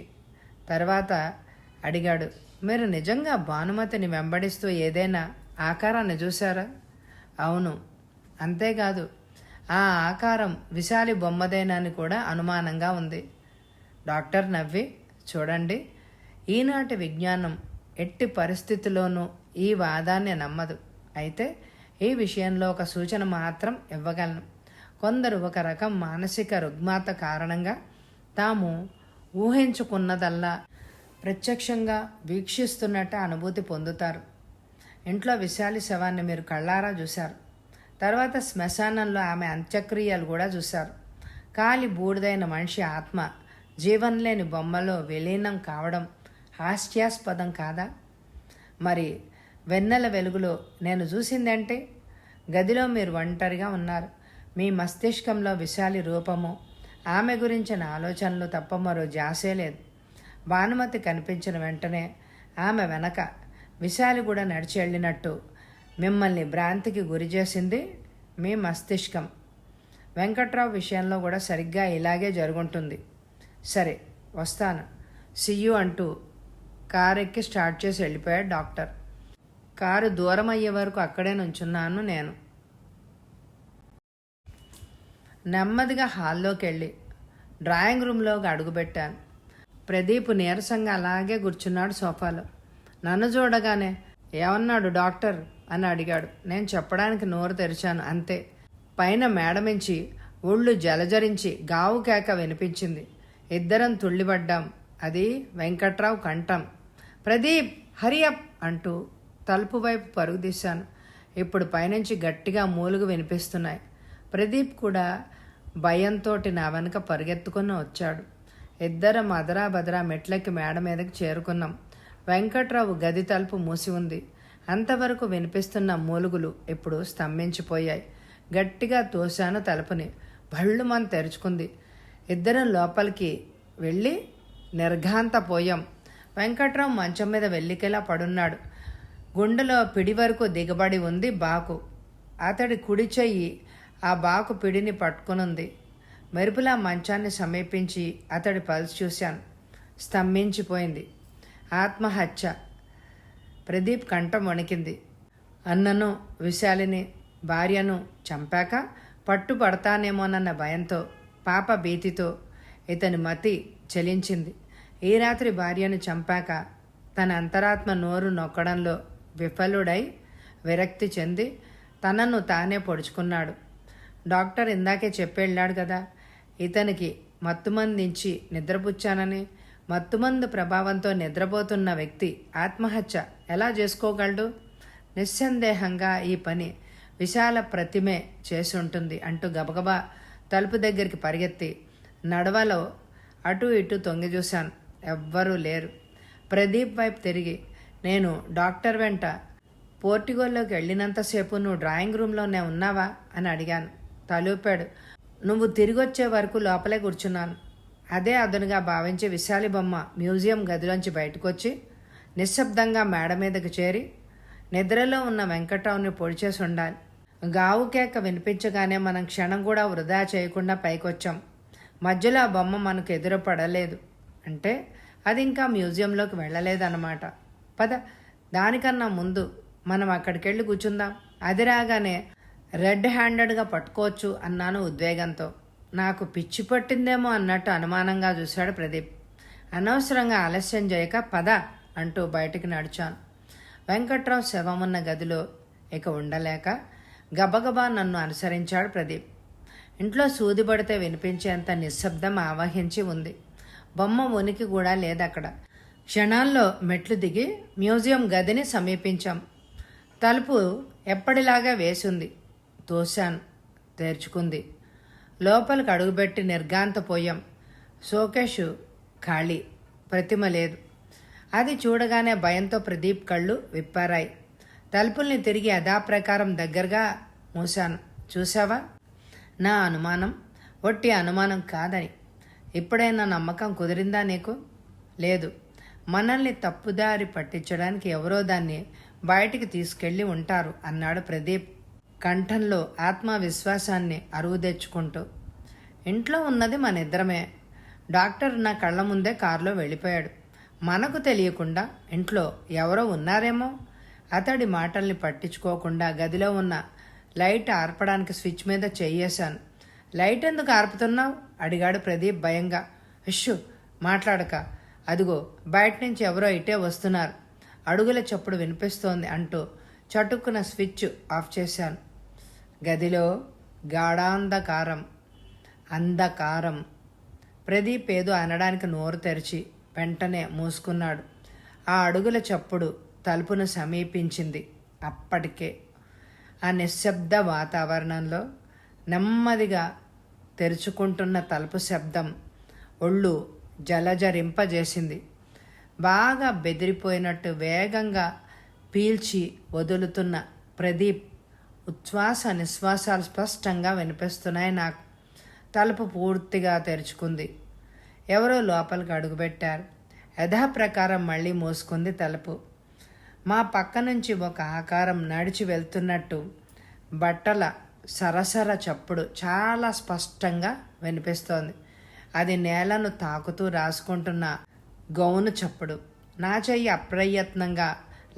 తర్వాత అడిగాడు, మీరు నిజంగా భానుమతిని వెంబడిస్తూ ఏదైనా ఆకారాన్ని చూశారా? అవును. అంతేకాదు, ఆ ఆకారం విశాలి బొమ్మదేనని కూడా అనుమానంగా ఉంది. డాక్టర్ నవ్వి, చూడండి, ఈనాటి విజ్ఞానం ఎట్టి పరిస్థితిలోనూ ఈ వాదాన్ని నమ్మదు. అయితే ఈ విషయంలో ఒక సూచన మాత్రం ఇవ్వగలను. కొందరు ఒక రకం మానసిక రుగ్మత కారణంగా తాము ఊహించుకున్నదల్లా ప్రత్యక్షంగా వీక్షిస్తున్నట్టు అనుభూతి పొందుతారు. ఇంట్లో విశాలి శవాన్ని మీరు కళ్ళారా చూశారు. తర్వాత శ్మశానంలో ఆమె అంత్యక్రియలు కూడా చూశారు. కాలి బూడిదైన మనిషి ఆత్మ జీవం లేని బొమ్మలో విలీనం కావడం హాస్యాస్పదం కాదా? మరి వెన్నెల వెలుగులో నేను చూసిందంటే గదిలో మీరు ఒంటరిగా ఉన్నారు. మీ మస్తిష్కంలో విశాలి రూపము, ఆమె గురించిన ఆలోచనలు తప్ప మరో జాసే లేదు. భానుమతి కనిపించిన వెంటనే ఆమె వెనక విశాలి కూడా నడిచి వెళ్ళినట్టు మిమ్మల్ని భ్రాంతికి గురి చేసింది మీ మస్తిష్కం. వెంకట్రావు విషయంలో కూడా సరిగ్గా ఇలాగే జరుగుంటుంది. సరే, వస్తాను, సియ్యూ అంటూ కారు ఎక్కి స్టార్ట్ చేసి వెళ్ళిపోయాడు డాక్టర్. కారు దూరం అయ్యే వరకు అక్కడే నుంచున్నాను నేను. నెమ్మదిగా హాల్లోకి వెళ్ళి డ్రాయింగ్ రూమ్లోకి అడుగుపెట్టాను. ప్రదీప్ నీరసంగా అలాగే కూర్చున్నాడు సోఫాలో. నన్ను చూడగానే ఏమన్నాడు డాక్టర్ అని అడిగాడు. నేను చెప్పడానికి నోరు తెరిచాను, అంతే. పైన మేడమించి ఒళ్ళు జలజరించి గావు కేక వినిపించింది. ఇద్దరం తుళ్ళిపడ్డాం. అది వెంకట్రావు కంఠం. ప్రదీప్ హరియప్ అంటూ తలుపు వైపు పరుగు తీశాను. ఇప్పుడు పైనుంచి గట్టిగా మూలుగు వినిపిస్తున్నాయి. ప్రదీప్ కూడా భయంతోటి నా వెనుక పరుగెత్తుకుని వచ్చాడు. ఇద్దరం అదరా బదరా మెట్లకి మేడ మీదకి చేరుకున్నాం. వెంకట్రావు గది తలుపు మూసి ఉంది. అంతవరకు వినిపిస్తున్న మూలుగులు ఇప్పుడు స్తంభించిపోయాయి. గట్టిగా తోశాను తలుపుని. భళ్ళుమని తెరుచుకుంది. ఇద్దరం లోపలికి వెళ్ళి నిర్ఘాంతపోయాం. వెంకట్రావు మంచం మీద వెల్లికెలా పడున్నాడు. గుండెలో పిడి వరకు దిగబడి ఉంది బాకు. అతడి కుడి చెయ్యి ఆ బాకు పిడిని పట్టుకునుంది. మెరుపులా మంచాన్ని సమీపించి అతడి పల్స్ చూశాను. స్తంభించిపోయింది. ఆత్మహత్య. ప్రదీప్ కంఠం వణికింది. అన్నను, విశాలిని, భార్యను చంపాక పట్టుబడతానేమోనన్న భయంతో, పాప భీతితో ఇతని మతి చలించింది. ఈ రాత్రి భార్యను చంపాక తన అంతరాత్మ నోరు నొక్కడంలో విఫలుడై విరక్తి చెంది తనను తానే పొడుచుకున్నాడు. డాక్టర్ ఇందాకే చెప్పెళ్ళాడు కదా, ఇతనికి మత్తుమందించి నిద్రపుచ్చానని. మత్తుమందు ప్రభావంతో నిద్రపోతున్న వ్యక్తి ఆత్మహత్య ఎలా చేసుకోగలడు? నిస్సందేహంగా ఈ పని విశాల ప్రతిమే చేసి ఉంటుంది అంటూ గబగబా తలుపు దగ్గరికి పరిగెత్తి నడవలో అటు ఇటు తొంగి చూశాను. ఎవ్వరూ లేరు. ప్రదీప్ వైపు తిరిగి, నేను డాక్టర్ వెంట పోర్టిగోల్లోకి వెళ్ళినంతసేపు నువ్వు డ్రాయింగ్ రూమ్లోనే ఉన్నావా అని అడిగాను. తలూపాడు. నువ్వు తిరిగొచ్చే వరకు లోపలే కూర్చున్నాను. అదే అదనుగా భావించి విశాలి బొమ్మ మ్యూజియం గదిలోంచి బయటకొచ్చి నిశ్శబ్దంగా మేడ మీదకి చేరి నిద్రలో ఉన్న వెంకట్రావుని పొడిచేసి ఉండాలి. గావు కేక వినిపించగానే మనం క్షణం కూడా వృధా చేయకుండా పైకొచ్చాం. మధ్యలో ఆ బొమ్మ మనకు ఎదురుపడలేదు అంటే అది ఇంకా మ్యూజియంలోకి వెళ్ళలేదన్నమాట. పద, దానికన్నా ముందు మనం అక్కడికి వెళ్ళి కూర్చుందాం. అది రాగానే రెడ్ హ్యాండెడ్గా పట్టుకోవచ్చు అన్నాను ఉద్వేగంతో. నాకు పిచ్చి పట్టిందేమో అన్నట్టు అనుమానంగా చూశాడు ప్రదీప్. అనవసరంగా ఆలస్యం చేయక పద అంటూ బయటికి నడిచాను. వెంకట్రావు శవమున్న గదిలో ఇక ఉండలేక గబగబా నన్ను అనుసరించాడు ప్రదీప్. ఇంట్లో సూది పడితే వినిపించేంత నిశ్శబ్దం ఆవహించి ఉంది. బొమ్మ ఉనికి కూడా లేదక్కడ. క్షణాల్లో మెట్లు దిగి మ్యూజియం గదిని సమీపించాం. తలుపు ఎప్పటిలాగా వేసింది. తోశాను. తెరుచుకుంది. లోపలికి అడుగుపెట్టి నిర్ఘాంతపోయాం. షోకేషు ఖాళీ. ప్రతిమ లేదు. అది చూడగానే భయంతో ప్రదీప్ కళ్ళు విప్పారాయి. తలుపుల్ని తిరిగి యథాప్రకారం దగ్గరగా మూశాను. చూసావా, నా అనుమానం ఒట్టి అనుమానం కాదని. ఇప్పుడైనా నమ్మకం కుదిరిందా నీకు? లేదు. మనల్ని తప్పుదారి పట్టించడానికి ఎవరో దాన్ని బయటికి తీసుకెళ్లి ఉంటారు అన్నాడు ప్రదీప్ కంఠంలో ఆత్మవిశ్వాసాన్ని అరువు తెచ్చుకుంటూ. ఇంట్లో ఉన్నది మన ఇద్దరమే. డాక్టర్ నా కళ్ళ ముందే కారులో వెళ్ళిపోయాడు. మనకు తెలియకుండా ఇంట్లో ఎవరో ఉన్నారేమో. అతడి మాటల్ని పట్టించుకోకుండా గదిలో ఉన్న లైట్ ఆర్పడానికి స్విచ్ మీద చెయ్యేశాను. లైట్ ఎందుకు ఆర్పుతున్నావు అడిగాడు ప్రదీప్ భయంగా. ఇష్యూ మాట్లాడక, అదిగో బయట నుంచి ఎవరో ఇటే వస్తున్నారు, అడుగుల చప్పుడు వినిపిస్తోంది అంటూ చటుక్కున స్విచ్ ఆఫ్ చేశాను. గదిలో గాఢాంధకారం. అంధకారం. ప్రదీప్ ఏదో అనడానికి నోరు తెరిచి వెంటనే మూసుకున్నాడు. ఆ అడుగుల చప్పుడు తలుపును సమీపించింది. అప్పటికే ఆ నిశ్శబ్ద వాతావరణంలో నెమ్మదిగా తెరుచుకుంటున్న తలుపు శబ్దం ఒళ్ళు జలజరింపజేసింది. బాగా బెదిరిపోయినట్టు వేగంగా పీల్చి వదులుతున్న ప్రదీప్ ఉచ్ఛ్వాస నిశ్వాసాలు స్పష్టంగా వినిపిస్తున్నాయి నాకు. తలుపు పూర్తిగా తెరుచుకుంది. ఎవరో లోపలికి అడుగుపెట్టారు. యథాప్రకారం మళ్ళీ మూసుకుంది తలుపు. మా పక్క నుంచి ఒక ఆకారం నడిచి వెళ్తున్నట్టు బట్టల సరసర చప్పుడు చాలా స్పష్టంగా వినిపిస్తోంది. అది నేలను తాకుతూ రాసుకుంటున్న గౌను చప్పుడు. నా చెయ్యి అప్రయత్నంగా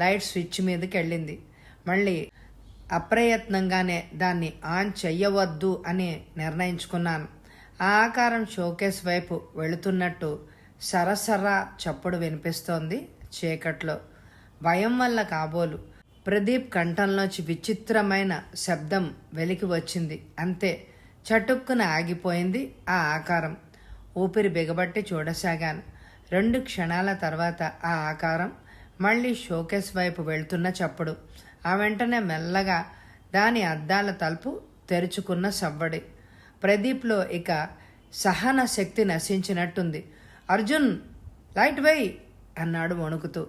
లైట్ స్విచ్ మీదకి వెళ్ళింది. మళ్ళీ అప్రయత్నంగానే దాన్ని ఆన్ చెయ్యవద్దు అని నిర్ణయించుకున్నాను. ఆ ఆకారం షోకేస్ వైపు వెళుతున్నట్టు సరసరా చప్పుడు వినిపిస్తోంది చీకట్లో. భయం వల్ల కాబోలు ప్రదీప్ కంఠంలోంచి విచిత్రమైన శబ్దం వెలికి వచ్చింది. అంతే, చటుక్కున ఆగిపోయింది ఆ ఆకారం. ఊపిరి బిగబట్టి చూడసాగాను. 2 క్షణాల తర్వాత ఆ ఆకారం మళ్ళీ షోకేస్ వైపు వెళ్తున్న చప్పుడు. ఆ వెంటనే మెల్లగా దాని అద్దాల తలుపు తెరుచుకున్న సవ్వడి. ప్రదీప్లో ఇక సహన శక్తి నశించినట్టుంది. అర్జున్, లైట్ వేయి అన్నాడు వణుకుతూ.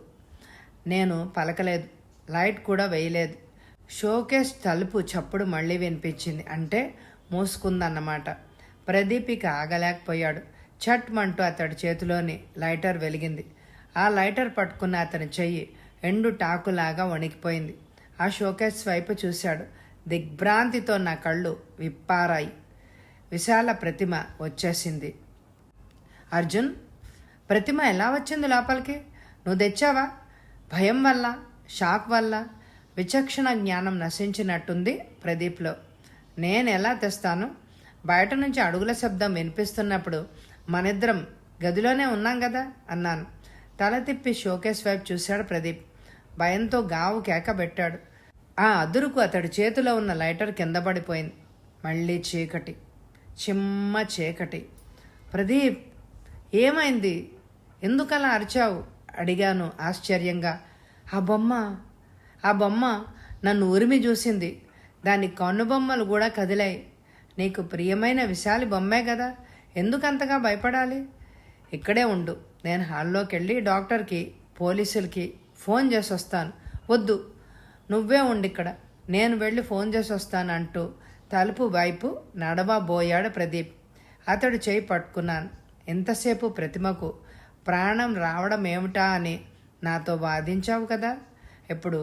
నేను పలకలేదు, లైట్ కూడా వేయలేదు. షోకేస్ తలుపు చప్పుడు మళ్ళీ వినిపించింది. అంటే మూసుకుందన్నమాట. ప్రదీప్ ఇక ఆగలేకపోయాడు. చట్ మంటూ అతడి చేతిలోని లైటర్ వెలిగింది. ఆ లైటర్ పట్టుకున్న అతని చెయ్యి ఎండు టాకులాగా వణికిపోయింది. ఆ షోకేస్ వైపు చూశాడు. దిగ్భ్రాంతితో నా కళ్ళు విప్పారాయి. విశాల ప్రతిమ వచ్చేసింది. అర్జున్, ప్రతిమ ఎలా వచ్చింది లోపలికి? నువ్వు తెచ్చావా? భయం వల్ల, షాక్ వల్ల విచక్షణ జ్ఞానం నశించినట్టుంది ప్రదీప్లో. నేను ఎలా తెస్తాను? బయట నుంచి అడుగుల శబ్దం వినిపిస్తున్నప్పుడు మనిద్దరం గదిలోనే ఉన్నాం కదా అన్నాను. తల తిప్పి షోకేస్ వైపు చూశాడు ప్రదీప్. భయంతో గావు కేక పెట్టాడు. ఆ అదురుకు అతడి చేతిలో ఉన్న లైటర్ కింద పడిపోయింది. మళ్ళీ చీకటి, చిమ్మ చీకటి. ప్రదీప్, ఏమైంది? ఎందుకలా అరిచావు అడిగాను ఆశ్చర్యంగా. ఆ బొమ్మ నన్ను ఉరిమి చూసింది. దాని కన్నుబొమ్మలు కూడా కదిలాయి. నీకు ప్రియమైన విశాలి బొమ్మే కదా, ఎందుకంతగా భయపడాలి? ఇక్కడే ఉండు, నేను హాల్లోకి వెళ్ళి డాక్టర్కి, పోలీసులకి ఫోన్ చేసి వస్తాను. వద్దు, నువ్వే ఉండిక్కడ, నేను వెళ్ళి ఫోన్ చేసి వస్తాను అంటూ తలుపు వైపు నడవబోయాడు ప్రదీప్. అతడు చేయి పట్టుకున్నాను. ఎంతసేపు ప్రతిమకు ప్రాణం రావడం ఏమిటా అని నాతో వాదించావు కదా, ఇప్పుడు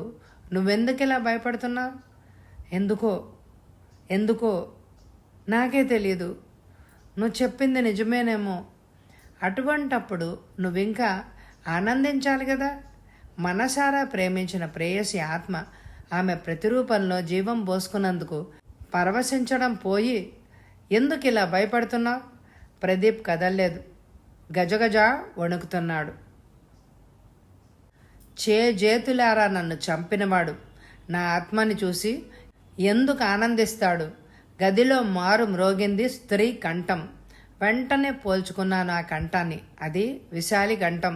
నువ్వెందుకు ఇలా భయపడుతున్నావు? ఎందుకో నాకే తెలియదు. నువ్వు చెప్పింది నిజమేనేమో. అటువంటప్పుడు నువ్వింకా ఆనందించాలి కదా. మనసారా ప్రేమించిన ప్రేయసి ఆత్మ ఆమె ప్రతిరూపంలో జీవం పోసుకున్నందుకు పరవశించడం పోయి ఎందుకు ఇలా భయపడుతున్నావు? ప్రదీప్ కదల్లేదు. గజగజ వణుకుతున్నాడు. చేతులారా నన్ను చంపినవాడు నా ఆత్మని చూసి ఎందుకు ఆనందిస్తాడు? గదిలో మారు మ్రోగింది స్త్రీ కంఠం. వెంటనే పోల్చుకున్నాను ఆ కంఠాన్ని. అది విశాలి కంఠం.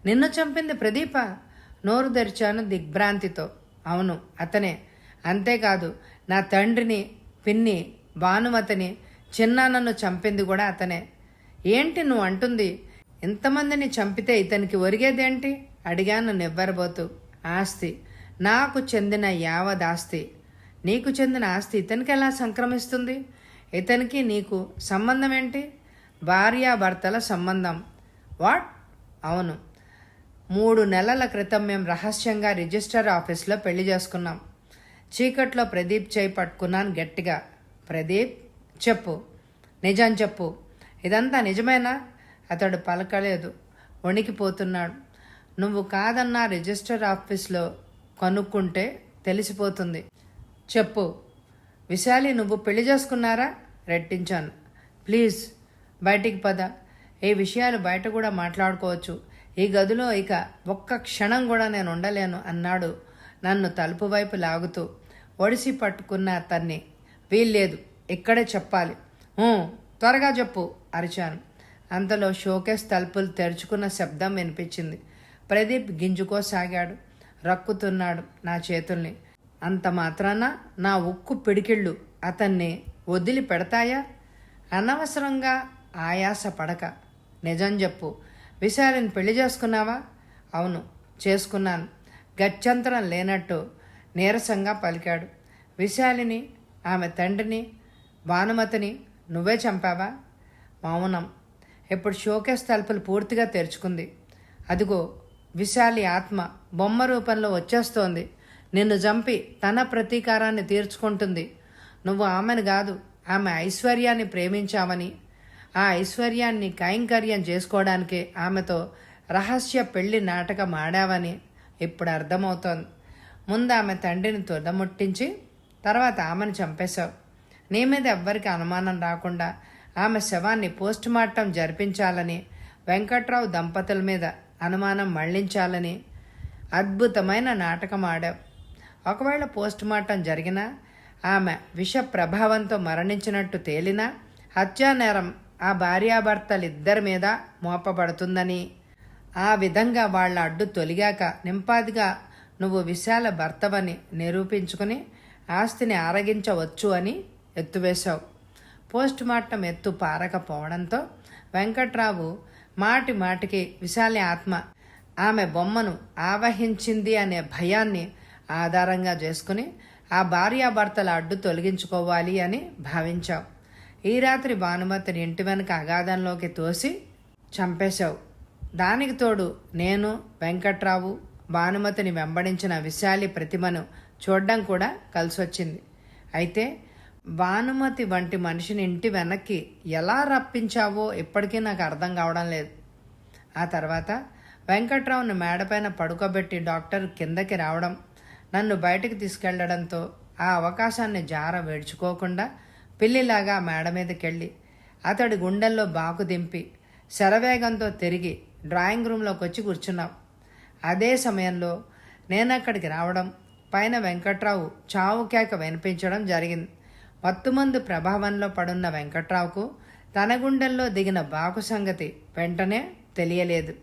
నిన్ను చంపింది ప్రదీప? నోరు తెరిచాను దిగ్భ్రాంతితో. అవును, అతనే. అంతేకాదు, నా తండ్రిని, పిన్ని, భానుమతిని, చిన్నాన్నను చంపింది కూడా అతనే. ఏంటి నువ్వు అంటుంది? ఇంతమందిని చంపితే ఇతనికి ఒరిగేదేంటి అడిగాను నివ్వెరబోతూ. ఆస్తి, నాకు చెందిన యావదాస్తి. నీకు చెందిన ఆస్తి ఇతనికి ఎలా సంక్రమిస్తుంది? ఇతనికి నీకు సంబంధం ఏంటి? భార్యాభర్తల సంబంధం. వాట్? అవును, 3 నెలల క్రితం మేము రహస్యంగా రిజిస్టర్ ఆఫీస్లో పెళ్లి చేసుకున్నాం. చీకట్లో ప్రదీప్ చేయి పట్టుకున్నాను గట్టిగా. ప్రదీప్, చెప్పు, నిజం చెప్పు, ఇదంతా నిజమేనా? అతడు పలకలేదు, వణికిపోతున్నాడు. నువ్వు కాదన్నా రిజిస్టర్ ఆఫీస్లో కనుక్కుంటే తెలిసిపోతుంది. చెప్పు, విశాలి నువ్వు పెళ్లి చేసుకున్నారా? రెట్టించాను. ప్లీజ్ బయటికి పద, ఈ విషయాలు బయట కూడా మాట్లాడుకోవచ్చు. ఈ గదిలో ఇక ఒక్క క్షణం కూడా నేను ఉండలేను అన్నాడు నన్ను తలుపు వైపు లాగుతూ. ఒడిసి పట్టుకున్న అతన్ని. వీల్లేదు, ఇక్కడే చెప్పాలి. త్వరగా చెప్పు అరిచాను. అంతలో షోకేస్ తలుపులు తెరుచుకున్న శబ్దం వినిపించింది. ప్రదీప్ గింజుకోసాగాడు. రక్కుతున్నాడు నా చేతుల్ని. అంత మాత్రాన నా ఉక్కు పిడికిళ్ళు అతన్ని వదిలి పెడతాయా? అనవసరంగా ఆయాస పడక నిజం చెప్పు, విశాలిని పెళ్లి చేసుకున్నావా? అవును, చేసుకున్నాను. గత్యంతరం లేనట్టు నీరసంగా పలికాడు. విశాలిని, ఆమె తండ్రిని, భానుమతిని నువ్వే చంపావా? మౌనం. ఇప్పుడు షోకేస్ తలుపులు పూర్తిగా తెరుచుకుంది. అదిగో విశాలి ఆత్మ బొమ్మ రూపంలో వచ్చేస్తోంది. నిన్ను చంపి తన ప్రతీకారాన్ని తీర్చుకుంటుంది. నువ్వు ఆమెను కాదు, ఆమె ఐశ్వర్యాన్ని ప్రేమించావని, ఆ ఐశ్వర్యాన్ని కైంకర్యం చేసుకోవడానికే ఆమెతో రహస్య పెళ్లి నాటకం ఆడావని ఇప్పుడు అర్థమవుతోంది. ముందు ఆమె తండ్రిని తుదముట్టించి తర్వాత ఆమెను చంపేశావు. నీ మీద ఎవ్వరికి అనుమానం రాకుండా ఆమె శవాన్ని పోస్టుమార్టం జరిపించాలని, వెంకట్రావు దంపతుల మీద అనుమానం మళ్లించాలని అద్భుతమైన నాటకం ఆడావు. ఒకవేళ పోస్టుమార్టం జరిగినా, ఆమె విష ప్రభావంతో మరణించినట్టు తేలినా హత్యానేరం ఆ భార్యాభర్తలిద్దరి మీద మోపబడుతుందని, ఆ విధంగా వాళ్ళ అడ్డు తొలిగాక నింపాదిగా నువ్వు విశాల భర్తవని నిరూపించుకుని ఆస్తిని ఆరగించవచ్చు అని ఎత్తువేశావు. పోస్ట్ మార్టం ఎత్తు పారకపోవడంతో వెంకట్రావు మాటి మాటికి విశాలి ఆత్మ ఆమె బొమ్మను ఆవహించింది అనే భయాన్ని ఆధారంగా చేసుకుని ఆ భార్యాభర్తల అడ్డు తొలగించుకోవాలి అని భావించావు. ఈ రాత్రి భానుమతిని ఇంటి వెనక అగాధంలోకి తోసి చంపేశావు. దానికి తోడు నేను, వెంకట్రావు, భానుమతిని వెంబడించిన విశాలి ప్రతిమను చూడ్డం కూడా కలిసొచ్చింది. అయితే భానుమతి వంటి మనిషిని ఇంటి వెనక్కి ఎలా రప్పించావో ఇప్పటికీ నాకు అర్థం కావడం లేదు. ఆ తర్వాత వెంకట్రావును మేడపైన పడుకోబెట్టి డాక్టర్ కిందకి రావడం, నన్ను బయటికి తీసుకెళ్లడంతో ఆ అవకాశాన్ని జార వేడ్చుకోకుండా పిల్లిలాగా మేడ మీదకెళ్ళి అతడి గుండెల్లో బాకు దింపి శరవేగంతో తిరిగి డ్రాయింగ్ రూమ్లోకి వచ్చి కూర్చున్నాం. అదే సమయంలో నేనక్కడికి రావడం, పైన వెంకట్రావు చావు కేక వినిపించడం జరిగింది. మత్తుమందు ప్రభావంలో పడున్న వెంకట్రావుకు తన గుండెల్లో దిగిన బాకు సంగతి వెంటనే తెలియలేదు.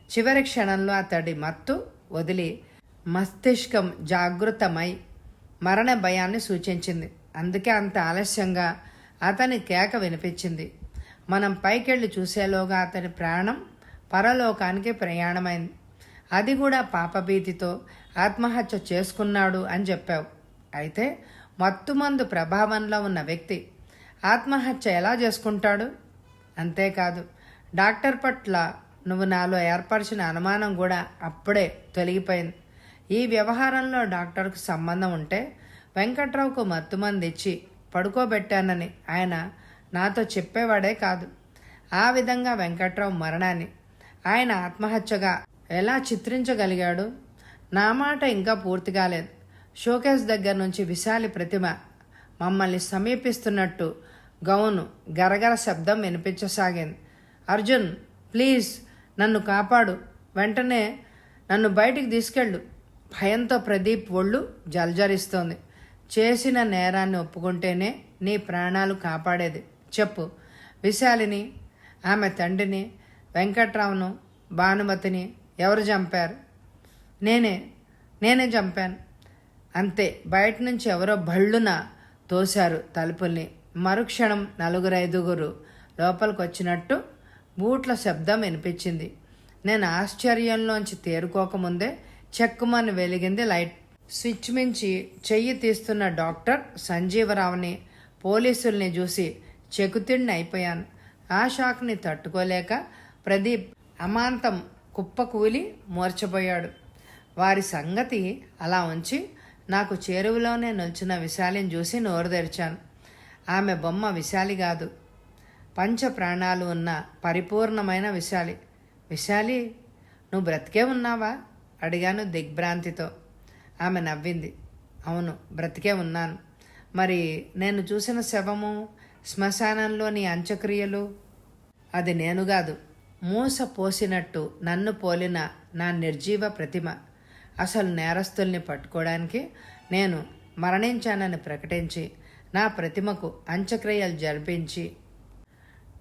చివరి క్షణంలో అతడి మత్తు వదిలి మస్తిష్కం జాగృతమై మరణ భయాన్ని సూచించింది. అందుకే అంత ఆలస్యంగా అతని కేక వినిపించింది. మనం పైకెళ్ళి చూసేలోగా అతని ప్రాణం పరలోకానికి ప్రయాణమైంది. అది కూడా పాపభీతితో ఆత్మహత్య చేసుకున్నాడు అని చెప్పావు. అయితే మత్తుమందు ప్రభావంలో ఉన్న వ్యక్తి ఆత్మహత్య ఎలా చేసుకుంటాడు? అంతేకాదు, డాక్టర్ పట్ల నువ్వు నాలో ఏర్పరిచిన అనుమానం కూడా అప్పుడే తొలగిపోయింది. ఈ వ్యవహారంలో డాక్టర్కు సంబంధం ఉంటే వెంకట్రావుకు మత్తుమంది ఇచ్చి పడుకోబెట్టానని ఆయన నాతో చెప్పేవాడే కాదు. ఆ విధంగా వెంకట్రావు మరణాన్ని ఆయన ఆత్మహత్యగా ఎలా చిత్రించగలిగాడు? నా మాట ఇంకా పూర్తి కాలేదు. షోకేస్ దగ్గర నుంచి విశాలి ప్రతిమ మమ్మల్ని సమీపిస్తున్నట్టు గౌను గరగర శబ్దం వినిపించసాగింది. అర్జున్, ప్లీజ్ నన్ను కాపాడు, వెంటనే నన్ను బయటికి తీసుకెళ్ళు. భయంతో ప్రదీప్ ఒళ్ళు జల్జరిస్తోంది. చేసిన నేరాన్ని ఒప్పుకుంటేనే నీ ప్రాణాలు కాపాడేది. చెప్పు, విశాలిని, ఆమె తండ్రిని, వెంకట్రావును, భానుమతిని ఎవరు చంపారు? నేనే చంపాను. అంతే. బయట నుంచి ఎవరో భళ్ళున తోశారు తలుపుల్ని. మరుక్షణం 4-5 లోపలికి వచ్చినట్టు బూట్ల శబ్దం వినిపించింది. నేను ఆశ్చర్యంలోంచి తేరుకోకముందే చెక్కుమని వెలిగింది లైట్. స్విచ్ మించి చెయ్యి తీస్తున్న డాక్టర్ సంజీవరావుని, పోలీసుల్ని చూసి చెకుతిండి అయిపోయాను. ఆ షాక్ని తట్టుకోలేక ప్రదీప్ అమాంతం కుప్పకూలి మూర్చపోయాడు. వారి సంగతి అలా ఉంచి నాకు చేరువలోనే నిల్చున్న విశాలిని చూసి నోరు తెరిచాను. ఆమె బొమ్మ విశాలి కాదు, పంచ ప్రాణాలు ఉన్న పరిపూర్ణమైన విశాలి. విశాలి, నువ్వు బ్రతికే ఉన్నావా? అడిగాను దిగ్భ్రాంతితో. ఆమె నవ్వింది. అవును, బ్రతికే ఉన్నాను. మరి నేను చూసిన శవము, శ్మశానంలోని అంత్యక్రియలు? అది నేను కాదు, మూస పోసినట్టు నన్ను పోలిన నా నిర్జీవ ప్రతిమ. అసలు నేరస్తుల్ని పట్టుకోవడానికి నేను మరణించానని ప్రకటించి నా ప్రతిమకు అంత్యక్రియలు జరిపించి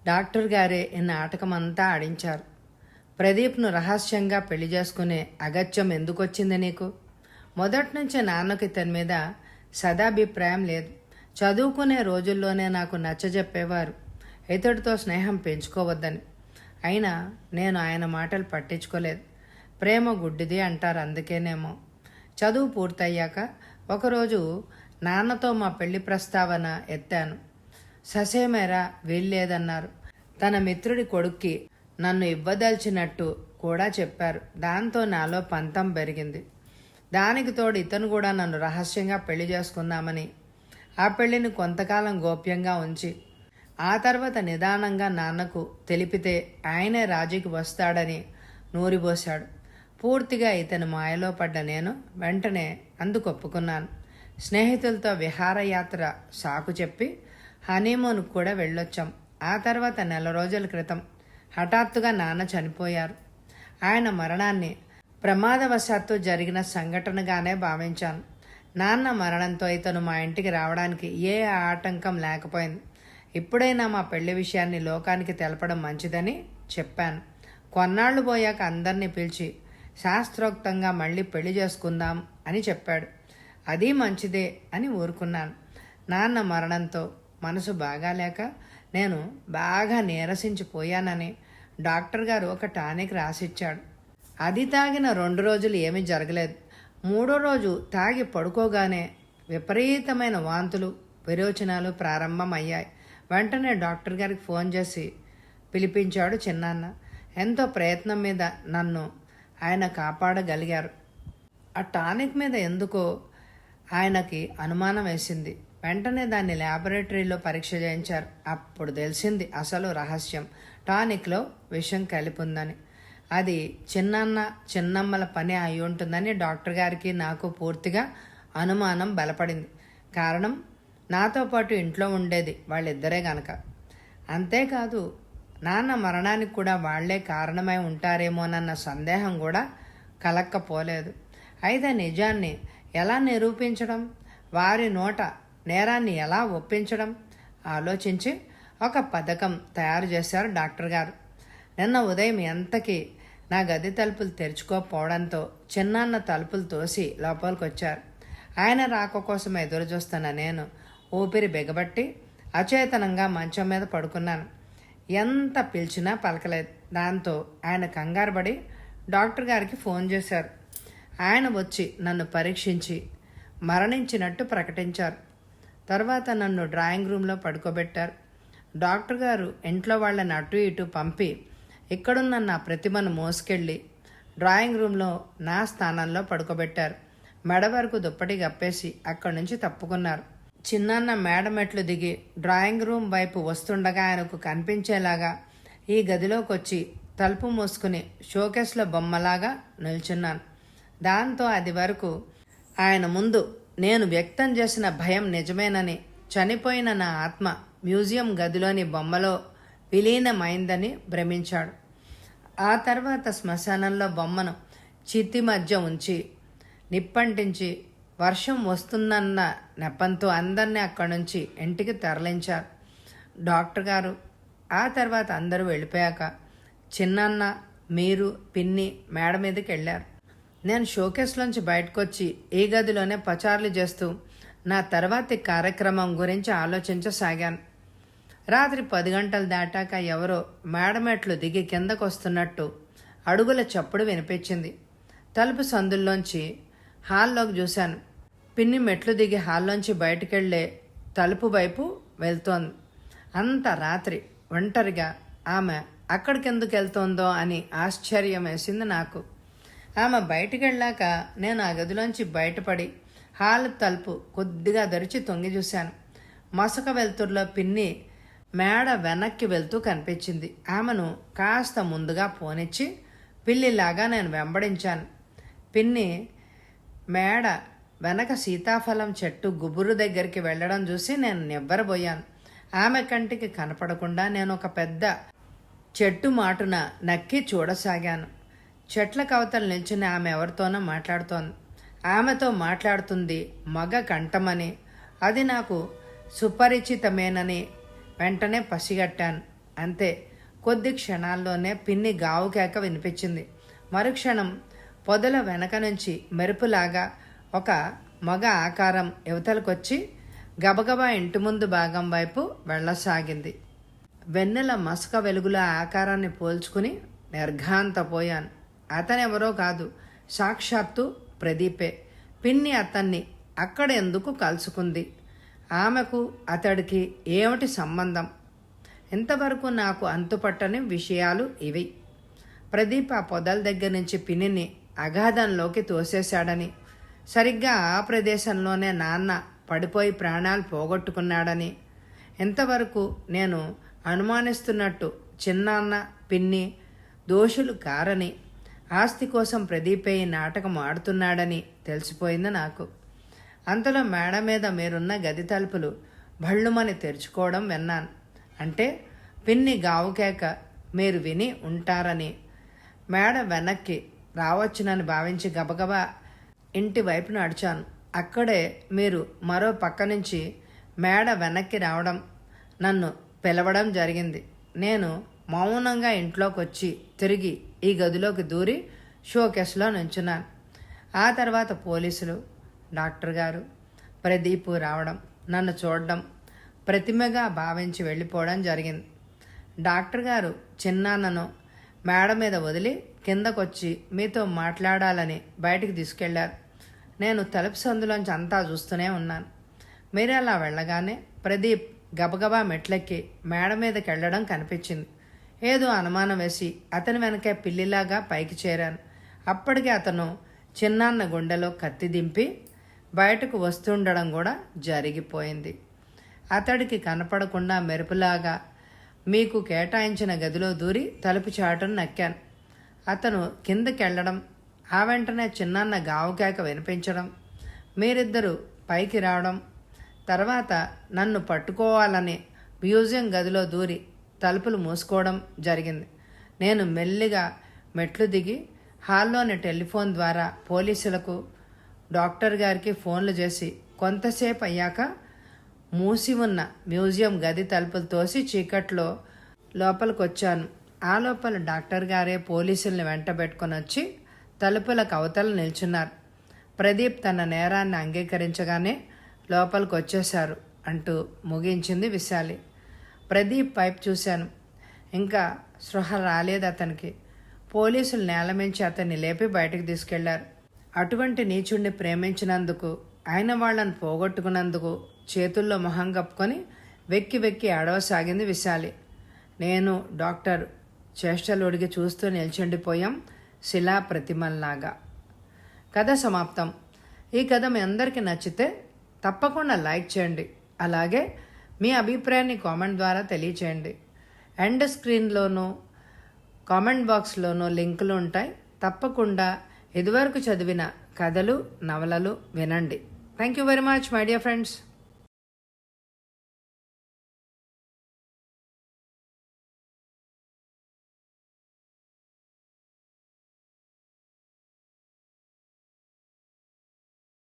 డాక్టర్ గారే ఈ నాటకమంతా ఆడించారు. ప్రదీప్ను రహస్యంగా పెళ్లి చేసుకునే అగత్యం ఎందుకొచ్చింది నీకు? మొదటి నుంచి నాన్నకి ఇతని మీద సదాభిప్రాయం లేదు. చదువుకునే రోజుల్లోనే నాకు నచ్చజెప్పేవారు ఇతడితో స్నేహం పెంచుకోవద్దని. అయినా నేను ఆయన మాటలు పట్టించుకోలేదు. ప్రేమ గుడ్డిది అంటారు, అందుకేనేమో. చదువు పూర్తయ్యాక ఒకరోజు నాన్నతో మా పెళ్లి ప్రస్తావన ఎత్తాను. ససేమేరా వీల్లేదన్నారు. తన మిత్రుడి కొడుక్కి నన్ను ఇవ్వదలిచినట్టు కూడా చెప్పారు. దాంతో నాలో పంతం పెరిగింది. దానికి తోడు ఇతను కూడా నన్ను రహస్యంగా పెళ్లి చేసుకుందామని, ఆ పెళ్లిని కొంతకాలం గోప్యంగా ఉంచి ఆ తర్వాత నిదానంగా నాన్నకు తెలిపితే ఆయనే రాజీకి వస్తాడని నూరిపోశాడు. పూర్తిగా ఇతని మాయలో పడ్డ నేను వెంటనే అందుకు ఒప్పుకున్నాను. స్నేహితులతో విహారయాత్ర సాకు చెప్పి హనీమూన్ కూడా వెళ్ళొచ్చాం. ఆ తర్వాత 4 రోజుల క్రితం హఠాత్తుగా నాన్న చనిపోయారు. ఆయన మరణాన్ని ప్రమాదవశాత్తు జరిగిన సంఘటనగానే భావించాను. నాన్న మరణంతో ఇతను మా ఇంటికి రావడానికి ఏ ఆటంకం లేకపోయింది. ఇప్పుడైనా మా పెళ్లి విషయాన్ని లోకానికి తెలపడం మంచిదని చెప్పాను. కొన్నాళ్ళు పోయాక అందరినీ పిలిచి శాస్త్రోక్తంగా మళ్ళీ పెళ్లి చేసుకుందాం అని చెప్పాడు. అది మంచిదే అని ఊరుకున్నాను. నాన్న మరణంతో మనసు బాగాలేక నేను బాగా నీరసించిపోయానని డాక్టర్ గారు ఒక టానిక్ రాసిచ్చాడు. అది తాగిన 2 రోజులు ఏమీ జరగలేదు. 3వ రోజు తాగి పడుకోగానే విపరీతమైన వాంతులు, విరోచనాలు ప్రారంభమయ్యాయి. వెంటనే డాక్టర్ గారికి ఫోన్ చేసి పిలిపించాడు చిన్నాన్న. ఎంతో ప్రయత్నం మీద నన్ను ఆయన కాపాడగలిగారు. ఆ టానిక్ మీద ఎందుకో ఆయనకి అనుమానం వేసింది. వెంటనే దాన్ని ల్యాబొరేటరీలో పరీక్ష చేయించారు. అప్పుడు తెలిసింది అసలు రహస్యం. టానిక్లో విషం కలిపి ఉందని. అది చిన్నమ్మల పని అయి ఉంటుందని డాక్టర్ గారికి నాకు పూర్తిగా అనుమానం బలపడింది. కారణం, నాతో పాటు ఇంట్లో ఉండేది వాళ్ళిద్దరే గనక. అంతేకాదు, నాన్న మరణానికి కూడా వాళ్లే కారణమై ఉంటారేమోనన్న సందేహం కూడా కలక్కపోలేదు. అయితే నిజాన్ని ఎలా నిరూపించడం, వారి నోట నేరాన్ని ఎలా ఒప్పించడం ఆలోచించి ఒక పథకం తయారు చేశారు డాక్టర్ గారు. నిన్న ఉదయం ఎంతకీ నా గది తలుపులు తెరుచుకోకపోవడంతో చిన్నాన్న తలుపులు తోసి లోపలికి వచ్చారు. ఆయన రాక కోసం ఎదురు చూస్తున్న నేను ఊపిరి బిగబట్టి అచేతనంగా మంచం మీద పడుకున్నాను. ఎంత పిలిచినా పలకలేదు. దాంతో ఆయన కంగారుపడి డాక్టర్ గారికి ఫోన్ చేశారు. ఆయన వచ్చి నన్ను పరీక్షించి మరణించినట్టు ప్రకటించారు. తర్వాత నన్ను డ్రాయింగ్ రూమ్లో పడుకోబెట్టారు. డాక్టర్ గారు ఇంట్లో వాళ్ళని అటు ఇటు పంపి ఇక్కడున్న నా ప్రతిమను మోసుకెళ్ళి డ్రాయింగ్ రూమ్లో నా స్థానంలో పడుకోబెట్టారు. మెడ వరకు దుప్పటి గప్పేసి అక్కడి నుంచి తప్పుకున్నారు. చిన్నాన్న మేడ మెట్లు దిగి డ్రాయింగ్ రూమ్ వైపు వస్తుండగా ఆయనకు కనిపించేలాగా ఈ గదిలోకి వచ్చి తలుపు మూసుకుని షోకేస్లో బొమ్మలాగా నిల్చున్నాను. దాంతో అది వరకు ఆయన ముందు నేను వ్యక్తం చేసిన భయం నిజమేనని, చనిపోయిన నా ఆత్మ మ్యూజియం గదిలోని బొమ్మలో విలీనమైందని భ్రమించాడు. ఆ తర్వాత శ్మశానంలో బొమ్మను చితి మధ్య ఉంచి నిప్పంటించి వర్షం వస్తుందన్న నెపంతో అందరినీ అక్కడి నుంచి ఇంటికి తరలించారు డాక్టర్ గారు. ఆ తర్వాత అందరూ వెళ్ళిపోయాక చిన్నాన్న, మీరు, పిన్ని మేడ మీదకి వెళ్ళారు. నేను షోకేస్లోంచి బయటకొచ్చి ఈ గదిలోనే పచార్లు చేస్తూ నా తర్వాతి కార్యక్రమం గురించి ఆలోచించసాగాను. రాత్రి 10 గంటలు దాటాక ఎవరో మేడమెట్లు దిగి కిందకు వస్తున్నట్టు అడుగుల చప్పుడు వినిపించింది. తలుపు సందుల్లోంచి హాల్లోకి చూశాను. పిన్ని మెట్లు దిగి హాల్లోంచి బయటకెళ్లే తలుపు వైపు వెళ్తోంది. అంత రాత్రి ఒంటరిగా ఆమె అక్కడికెందుకు వెళ్తోందో అని ఆశ్చర్యం వేసింది నాకు. ఆమె బయటికెళ్ళాక నేను ఆ గదిలోంచి బయటపడి హాల్ తలుపు కొద్దిగా తెరిచి తొంగి చూశాను. మసక వెలుతురులో పిన్ని మేడ వెనక్కి వెళ్తూ కనిపించింది. ఆమెను కాస్త ముందుగా పోనిచ్చి పిల్లిలాగా నేను వెంబడించాను. పిన్ని మేడ వెనక సీతాఫలం చెట్టు గుబురు దగ్గరికి వెళ్ళడం చూసి నేను నివ్వరబోయాను. ఆమె కంటికి కనపడకుండా నేను ఒక పెద్ద చెట్టు మాటున నక్కి చూడసాగాను. చెట్ల కవతలు నిల్చుని ఆమె ఎవరితోనో మాట్లాడుతోంది. ఆమెతో మాట్లాడుతుంది మగ కంఠమని, అది నాకు సుపరిచితమేనని వెంటనే పసిగట్టాను. అంతే, కొద్ది క్షణాల్లోనే పిన్ని గావు కేక వినిపించింది. మరుక్షణం పొదల వెనక నుంచి మెరుపులాగా ఒక మగ ఆకారం యువతలకొచ్చి గబగబా ఇంటి ముందు భాగం వైపు వెళ్ళసాగింది. వెన్నెల మసక వెలుగుల ఆకారాన్ని పోల్చుకుని నిర్ఘాంతపోయాను. అతనెవరో కాదు, సాక్షాత్తు ప్రదీపే. పిన్ని అతన్ని అక్కడ ఎందుకు కలుసుకుంది? ఆమెకు అతడికి ఏమిటి సంబంధం? ఇంతవరకు నాకు అంతుపట్టని విషయాలు ఇవి. ప్రదీప్ ఆ పొదల దగ్గర నుంచి పిన్నిని అగాధంలోకి తోసేశాడని, సరిగ్గా ఆ ప్రదేశంలోనే నాన్న పడిపోయి ప్రాణాలు పోగొట్టుకున్నాడని, ఇంతవరకు నేను అనుమానిస్తున్నట్టు చిన్నాన్న, పిన్ని దోషులు కారని, ఆస్తి కోసం ప్రదీపే ఈ నాటకం ఆడుతున్నాడని తెలిసిపోయింది నాకు. అంతలో మేడ మీద మీరున్న గది తలుపులు భళ్ళుమని తెరుచుకోవడం విన్నాను. అంటే పిన్ని గావుకేక మీరు విని ఉంటారని, మేడ వెనక్కి రావచ్చునని భావించి గబగబా ఇంటి వైపు నడిచాను. అక్కడే మీరు మరో పక్క నుంచి మేడ వెనక్కి రావడం, నన్ను పిలవడం జరిగింది. నేను మౌనంగా ఇంట్లోకి వచ్చి తిరిగి ఈ గదిలోకి దూరి షోకేస్లో నుంచున్నాను. ఆ తర్వాత పోలీసులు, డాక్టర్ గారు, ప్రదీప్ రావడం, నన్ను చూడడం, ప్రతిమగా భావించి వెళ్ళిపోవడం జరిగింది. డాక్టర్ గారు చిన్నాన్నను మేడ మీద వదిలి కిందకొచ్చి మీతో మాట్లాడాలని బయటికి తీసుకెళ్లారు. నేను తలుపు సందులోంచి అంతా చూస్తూనే ఉన్నాను. మీరు అలా వెళ్ళగానే ప్రదీప్ గబగబా మెట్లెక్కి మేడ మీదకి వెళ్ళడం కనిపించింది. ఏదో అనుమానం వేసి అతని వెనకే పిల్లిలాగా పైకి చేరాను. అప్పటికే అతను చిన్నాన్న గుండెలో కత్తి దింపి బయటకు వస్తుండడం కూడా జరిగిపోయింది. అతడికి కనపడకుండా మెరుపులాగా మీకు కేటాయించిన గదిలో దూరి తలుపు చాటును నక్కాను. అతను కిందకెళ్ళడం, ఆ వెంటనే చిన్నాన్న గావుకేక వినిపించడం, మీరిద్దరూ పైకి రావడం, తర్వాత నన్ను పట్టుకోవాలని మ్యూజియం గదిలో దూరి తలుపులు మూసుకోవడం జరిగింది. నేను మెల్లిగా మెట్లు దిగి హాల్లోని టెలిఫోన్ ద్వారా పోలీసులకు, డాక్టర్ గారికి ఫోన్లు చేసి కొంతసేపు అయ్యాక మూసి ఉన్న మ్యూజియం గది తలుపులు తోసి చీకట్లో లోపలికి వచ్చాను. ఆ లోపల డాక్టర్ గారే పోలీసుల్ని వెంటబెట్టుకొని వచ్చి తలుపులకు అవతల నిల్చున్నారు. ప్రదీప్ తన నేరాన్ని అంగీకరించగానే లోపలికి వచ్చేశారు అంటూ ముగించింది విశాలి. ప్రదీప్ వైపు చూశాను. ఇంకా స్పృహ రాలేదు అతనికి. పోలీసులు నేలమించి అతన్ని లేపి బయటకు తీసుకెళ్లారు. అటువంటి నీచుణ్ణి ప్రేమించినందుకు, ఆయన వాళ్లను పోగొట్టుకున్నందుకు చేతుల్లో మొహం కప్పుకొని వెక్కి వెక్కి ఏడవసాగింది విశాలి. నేను డాక్టర్ చేష్టలుడిగి చూస్తూ నిల్చుండిపోయాం శిలా ప్రతిమల్లాగా. కథ సమాప్తం. ఈ కథ మీ అందరికీ నచ్చితే తప్పకుండా లైక్ చేయండి. అలాగే మీ అభిప్రాయాన్ని కామెంట్ ద్వారా తెలియచేయండి. ఎండ్ స్క్రీన్లోనూ కామెంట్ బాక్స్లోనూ లింకులు ఉంటాయి. తప్పకుండా ఇదివరకు చదివిన కథలు, నవలలు వినండి. Thank you very much my dear friends.